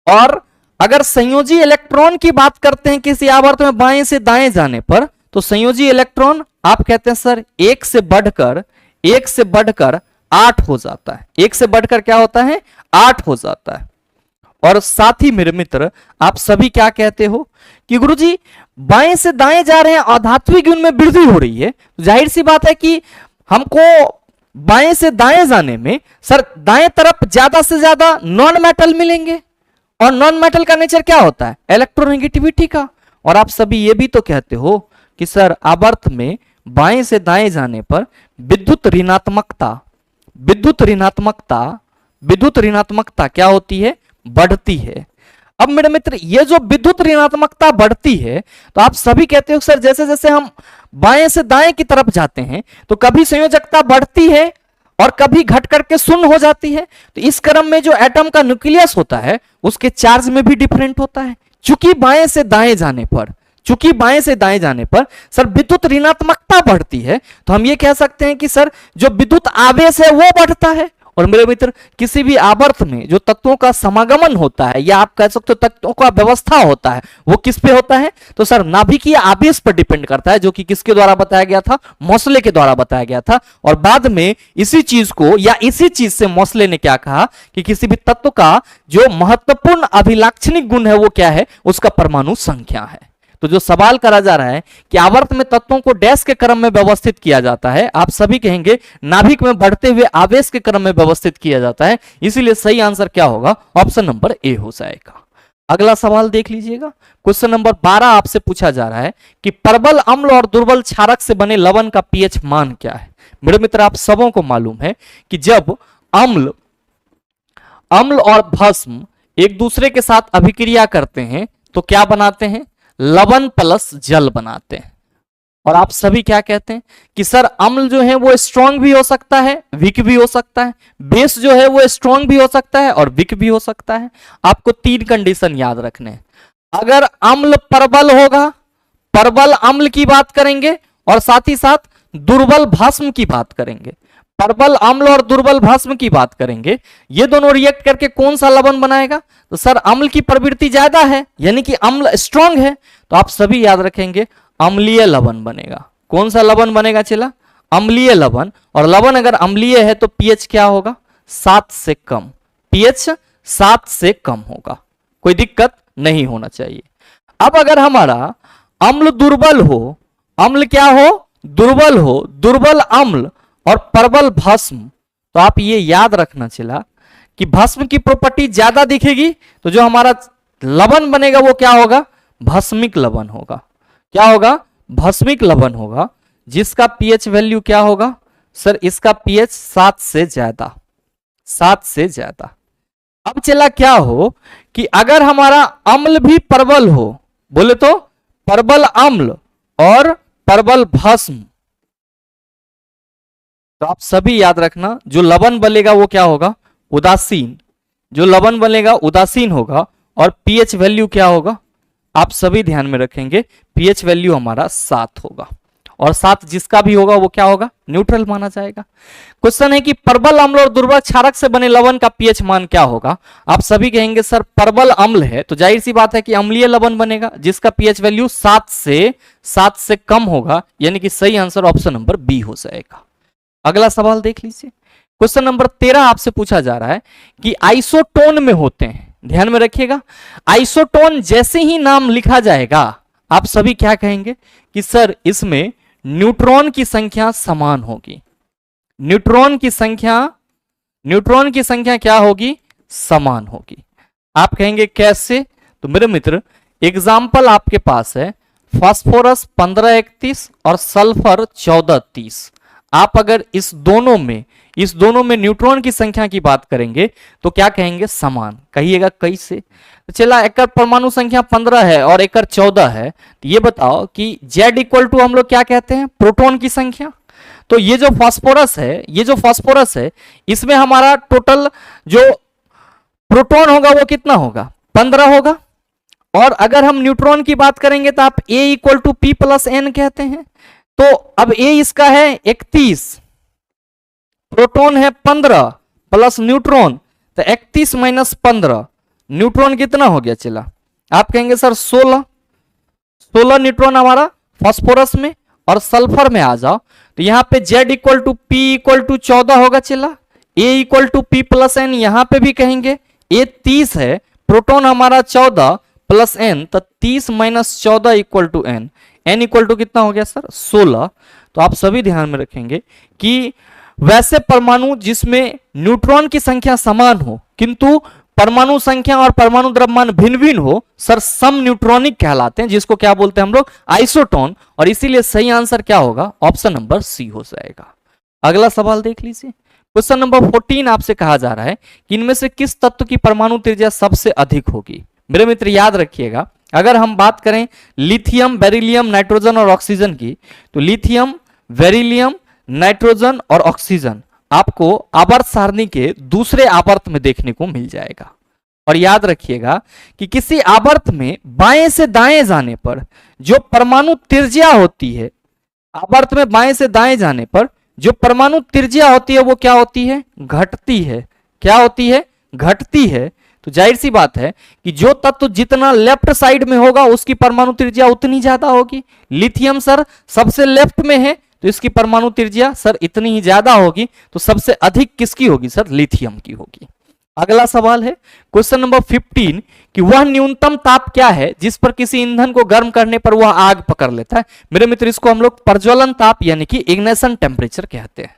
और अगर संयोजी इलेक्ट्रॉन की बात करते हैं किसी आवर्त में बाएं से दाएं जाने पर, तो संयोजी इलेक्ट्रॉन आप कहते हैं सर 1 से बढ़कर 8 हो जाता है। 1 से बढ़कर क्या होता है? 8 हो जाता है। और साथ ही मेरे मित्र आप सभी क्या कहते हो कि गुरुजी बाएं से दाएं जा रहे हैं, अधात्विक गुण में वृद्धि हो रही है। जाहिर सी बात है कि हमको बाएं से दाएं जाने में सर दाएं तरफ ज्यादा से ज्यादा नॉन मेटल मिलेंगे, और नॉन मेटल का नेचर क्या होता है? इलेक्ट्रोनेगेटिविटी का। और आप सभी ये भी तो कहते हो कि सर आवर्त में बाएं से दाएं जाने पर विद्युत ऋणात्मकता क्या होती है? बढ़ती है। अब मेरे मित्र ये जो विद्युत ऋणात्मकता बढ़ती है तो आप सभी कहते हो सर जैसे जैसे हम बाएं से दाएं की तरफ जाते हैं तो कभी संयोजकता बढ़ती है और कभी घट करके 0 हो जाती है। तो इस क्रम में जो एटम का न्यूक्लियस होता है उसके चार्ज में भी डिफरेंट होता है। चूंकि बाएं से दाएं जाने पर सर विद्युत ऋणात्मकता बढ़ती है, तो हम ये कह सकते हैं कि सर जो विद्युत आवेश है वो बढ़ता है। और मेरे मित्र किसी भी आवर्त में जो तत्वों का समागमन होता है या आप कह सकते हो तत्वों का व्यवस्था होता है वो किस पे होता है? तो सर नाभिकीय आवेश पर डिपेंड करता है, जो कि किसके द्वारा बताया गया था? मोसले के द्वारा बताया गया था। और बाद में इसी चीज से मोसले ने क्या कहा कि किसी भी तत्व का जो महत्वपूर्ण अभिलाक्षणिक गुण है वो क्या है? उसका परमाणु संख्या है। तो जो सवाल करा जा रहा है कि आवर्त में तत्वों को डैश के क्रम में व्यवस्थित किया जाता है, आप सभी कहेंगे नाभिक में बढ़ते हुए आवेश के क्रम में व्यवस्थित किया जाता है। इसीलिए सही आंसर क्या होगा? ऑप्शन नंबर ए हो जाएगा। अगला सवाल देख लीजिएगा। क्वेश्चन नंबर 12 आपसे पूछा जा रहा है कि प्रबल अम्ल और दुर्बल क्षारक से बने लवण का पीएच मान क्या है? मेरे मित्र आप सबों को मालूम है कि जब अम्ल और भस्म एक दूसरे के साथ अभिक्रिया करते हैं तो क्या बनाते हैं? लवण प्लस जल बनाते हैं। और आप सभी क्या कहते हैं कि सर अम्ल जो है वो स्ट्रांग भी हो सकता है, वीक भी हो सकता है। बेस जो है वो स्ट्रांग भी हो सकता है और वीक भी हो सकता है। आपको 3 कंडीशन याद रखने हैं। अगर अम्ल प्रबल होगा, प्रबल अम्ल की बात करेंगे, और साथ ही साथ दुर्बल भस्म की बात करेंगे। प्रबल अम्ल और दुर्बल भस्म की बात करेंगे, ये दोनों रिएक्ट करके कौन सा लवण बनाएगा? तो सर अम्ल की प्रवृत्ति ज्यादा है, यानी कि अम्ल स्ट्रांग है, तो आप सभी याद रखेंगे अम्लीय लवण बनेगा। कौन सा लवण बनेगा चला? अम्लीय लवण। और लवण अगर अम्लीय है तो पीएच क्या होगा? 7 से कम। पीएच 7 से कम होगा, कोई दिक्कत नहीं होना चाहिए। अब अगर हमारा अम्ल दुर्बल हो, अम्ल क्या हो? दुर्बल हो, दुर्बल अम्ल और प्रबल भस्म, तो आप ये याद रखना चला कि भस्म की प्रॉपर्टी ज्यादा दिखेगी तो जो हमारा लवण बनेगा वो क्या होगा? भस्मिक लवण होगा। क्या होगा? भस्मिक लवण होगा, जिसका पीएच वैल्यू क्या होगा? सर इसका पीएच 7 से ज्यादा, 7 से ज्यादा। अब चला क्या हो कि अगर हमारा अम्ल भी प्रबल हो, बोले तो प्रबल अम्ल और प्रबल भस्म, तो आप सभी याद रखना जो लवण बनेगा वो क्या होगा? उदासीन। जो लवण बनेगा उदासीन होगा। और पीएच वैल्यू क्या होगा? आप सभी ध्यान में रखेंगे, पीएच वैल्यू हमारा 7 होगा। और 7 जिसका भी होगा वो क्या होगा, न्यूट्रल माना जाएगा। क्वेश्चन है कि परबल अम्ल और दुर्बल क्षारक से बने लवण का पीएच मान क्या होगा। आप सभी कहेंगे सर परबल अम्ल है तो जाहिर सी बात है कि अम्लीय लवण बनेगा जिसका पीएच वैल्यू 7 से कम होगा, यानी कि सही आंसर ऑप्शन नंबर बी हो जाएगा। अगला सवाल देख लीजिए। क्वेश्चन नंबर 13 आपसे पूछा जा रहा है कि आइसोटोन में होते हैं, ध्यान में रखिएगा, आइसोटोन जैसे ही नाम लिखा जाएगा आप सभी क्या कहेंगे कि सर इसमें न्यूट्रॉन की संख्या समान होगी। न्यूट्रॉन की संख्या क्या होगी, समान होगी। आप कहेंगे कैसे, तो मेरे मित्र एग्जाम्पल आपके पास है फास्फोरस 1531 और सल्फर 1430। आप अगर इस दोनों में न्यूट्रॉन की संख्या की बात करेंगे तो क्या कहेंगे, समान। कहिएगा कैसे, तो चला एक परमाणु संख्या 15 है और एक 14 है, तो ये बताओ कि Z इक्वल टू हम लोग क्या कहते हैं, प्रोटॉन की संख्या। तो ये जो फास्फोरस है इसमें हमारा टोटल जो प्रोटॉन होगा वो कितना होगा, 15 होगा। और अगर हम न्यूट्रॉन की बात करेंगे तो आप A equal to P plus N कहते हैं। तो अब A इसका है 31, प्रोटॉन है 15 प्लस न्यूट्रॉन, तो 31 माइनस 15, न्यूट्रॉन कितना हो गया, चला आप कहेंगे सर 16 न्यूट्रॉन हमारा फास्फोरस में। और सल्फर में आ जाओ तो यहां पे Z equal to P equal to 14 होगा, चला A equal to P plus N यहां पे भी कहेंगे। A 30 है, प्रोटॉन हमारा 14 प्लस N, तो 30 minus 14 equal to N, N equal to कितना हो गया सर 16। तो आप सभी ध्यान में रखेंगे कि वैसे परमाणु जिसमें न्यूट्रॉन की संख्या समान हो किंतु परमाणु संख्या और परमाणु द्रव्यमान भिन्न भिन्न हो, सर सम न्यूट्रॉनिक कहलाते हैं, जिसको क्या बोलते हैं हम लोग, आइसोटोन। और इसीलिए सही आंसर क्या होगा, ऑप्शन नंबर सी हो जाएगा। अगला सवाल देख लीजिए। क्वेश्चन नंबर 14 आपसे कहा जा रहा है कि इनमें से किस तत्व की परमाणु त्रिज्या सबसे अधिक होगी। मेरे मित्र याद रखिएगा, अगर हम बात करें लिथियम, बेरिलियम, नाइट्रोजन और ऑक्सीजन की, तो लिथियम, बेरिलियम, नाइट्रोजन और ऑक्सीजन आपको आवर्त सारणी के दूसरे आवर्त में देखने को मिल जाएगा। और याद रखिएगा कि किसी आवर्त में बाएं से दाएं जाने पर जो परमाणु त्रिज्या होती है, आवर्त में बाएं से दाएं जाने पर जो परमाणु त्रिज्या होती है वो क्या होती है, घटती है। क्या होती है, घटती है। तो जाहिर सी बात है कि जो तत्व जितना लेफ्ट साइड में होगा उसकी परमाणु त्रिज्या उतनी ज्यादा होगी। लिथियम सर सबसे लेफ्ट में है तो इसकी परमाणु त्रिज्या सर इतनी ही ज्यादा होगी। तो सबसे अधिक किसकी होगी सर, लिथियम की होगी। अगला सवाल है क्वेश्चन नंबर 15 कि वह न्यूनतम ताप क्या है जिस पर किसी ईंधन को गर्म करने पर वह आग पकड़ लेता है। मेरे मित्र इसको हम लोग प्रज्वलन ताप यानी कि इग्निशन टेम्परेचर कहते हैं।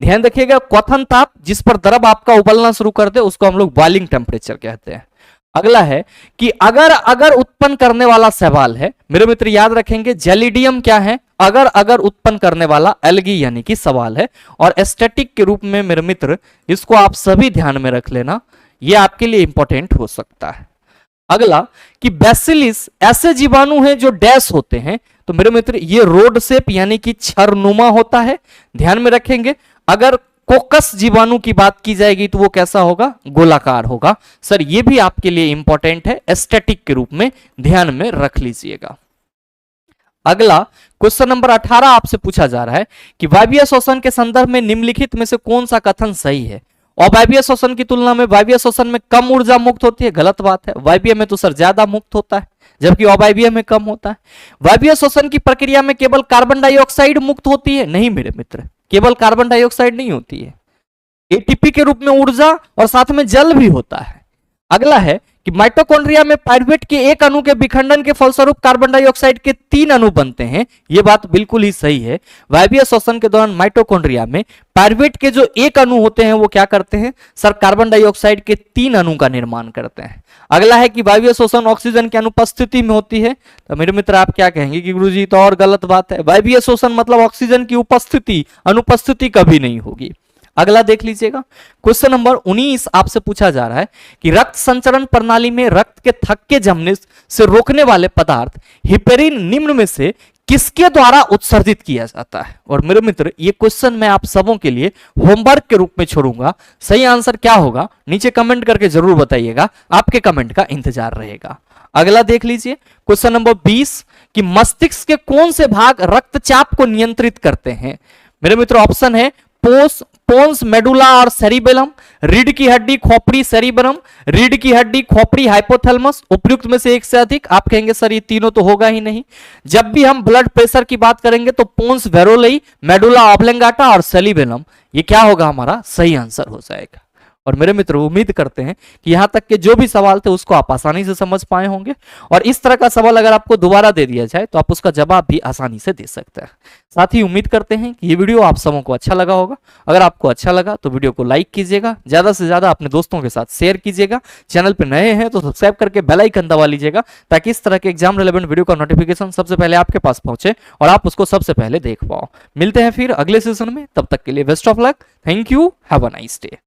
ध्यान रखिएगा, क्वथन ताप जिस पर द्रव आपका उबलना शुरू कर दे उसको हम लोग बॉइलिंग टेम्परेचर कहते हैं। अगला है कि अगर उत्पन्न करने वाला सवाल है, मेरे मित्र याद रखेंगे जेलिडियम क्या है, अगर उत्पन्न करने वाला एल्गी यानी कि सवाल है। और एस्थेटिक के रूप में मेरे मित्र इसको आप सभी ध्यान में रख लेना, यह आपके लिए इंपॉर्टेंट हो सकता है। अगला कि बैसिलिस ऐसे जीवाणु हैं जो डैश होते हैं, तो मेरे मित्र ये रोड शेप यानी कि छरनुमा होता है, ध्यान में रखेंगे। अगर कोकस जीवाणु की बात की जाएगी तो वो कैसा होगा, गोलाकार होगा। सर ये भी आपके लिए इंपॉर्टेंट है, एस्थेटिक के रूप में ध्यान में रख लीजिएगा। अगला क्वेश्चन नंबर 18 आपसे पूछा जा रहा है कि वायवीय श्वसन के संदर्भ में निम्नलिखित में से कौन सा कथन सही है। अवायवीय श्वसन की तुलना में वायवीय श्वसन में कम ऊर्जा मुक्त होती है, गलत बात है। वायवीय में तो सर ज्यादा मुक्त होता है जबकि अवायवीय में कम होता है। वायवीय श्वसन की प्रक्रिया में केवल कार्बन डाइऑक्साइड मुक्त होती है, नहीं मेरे मित्र, केवल कार्बन डाइऑक्साइड नहीं होती है, एटीपी के रूप में ऊर्जा और साथ में जल भी होता है। अगला है कि माइटोकॉन्ड्रिया में पायरुवेट के एक अणु के विखंडन के फलस्वरूप कार्बन डाइऑक्साइड के 3 अणु बनते हैं। यह बात बिल्कुल ही सही है। वायवीय श्वसन के दौरान माइटोकॉन्ड्रिया में पायरुवेट के जो एक अणु होते हैं वो क्या करते हैं सर, कार्बन डाइऑक्साइड के 3 अणु का निर्माण करते हैं। अगला है कि वायवीय श्वसन ऑक्सीजन की अनुपस्थिति में होती है। तो मेरे मित्र आप क्या कहेंगे कि गुरुजी तो और गलत बात है, वायवीय श्वसन मतलब ऑक्सीजन की उपस्थिति, अनुपस्थिति कभी नहीं होगी। अगला देख लीजिएगा, क्वेश्चन नंबर 19 आपसे पूछा जा रहा है कि रक्त संचरण प्रणाली में रक्त के थक्के जमने से रोकने वाले पदार्थ हिपेरिन निम्न में से किसके द्वारा उत्सर्जित किया जाता है। और मेरे मित्र ये क्वेश्चन मैं आप सबों के लिए होमवर्क के रूप में छोड़ूंगा। सही आंसर क्या होगा नीचे कमेंट करके जरूर बताइएगा, आपके कमेंट का इंतजार रहेगा। अगला देख लीजिए क्वेश्चन नंबर 20 कि मस्तिष्क के कौन से भाग रक्तचाप को नियंत्रित करते हैं? मेरे मित्रों ऑप्शन है पोन्स मेडुला और सेरिबेलम, रीढ़ की हड्डी खोपड़ी सेरिबेलम, रीढ़ की हड्डी खोपड़ी हाइपोथैलेमस, उपयुक्त में से एक से अधिक। आप कहेंगे सर ये तीनों तो होगा ही नहीं। जब भी हम ब्लड प्रेशर की बात करेंगे तो पोन्स वेरोलई, मेडुला ऑब्लेंगाटा और सेरिबेलम, ये क्या होगा हमारा सही आंसर हो जाएगा। और मेरे मित्रों उम्मीद करते हैं कि यहां तक के जो भी सवाल थे उसको आप आसानी से समझ पाए होंगे, और इस तरह का सवाल अगर आपको दोबारा दे दिया जाए तो आप उसका जवाब भी आसानी से दे सकते हैं। साथ ही उम्मीद करते हैं कि ये वीडियो आप सबों को अच्छा लगा होगा। अगर आपको अच्छा लगा तो वीडियो को लाइक कीजिएगा, ज्यादा से ज्यादा अपने दोस्तों के साथ शेयर कीजिएगा। चैनल पर नए हैं तो सब्सक्राइब करके बेल आइकन दबा लीजिएगा, ताकि इस तरह के एग्जाम रिलेवेंट वीडियो का नोटिफिकेशन सबसे पहले आपके पास पहुंचे और आप उसको सबसे पहले देख पाओ। मिलते हैं फिर अगले सेशन में, तब तक के लिए best of luck. Thank you, have a nice day.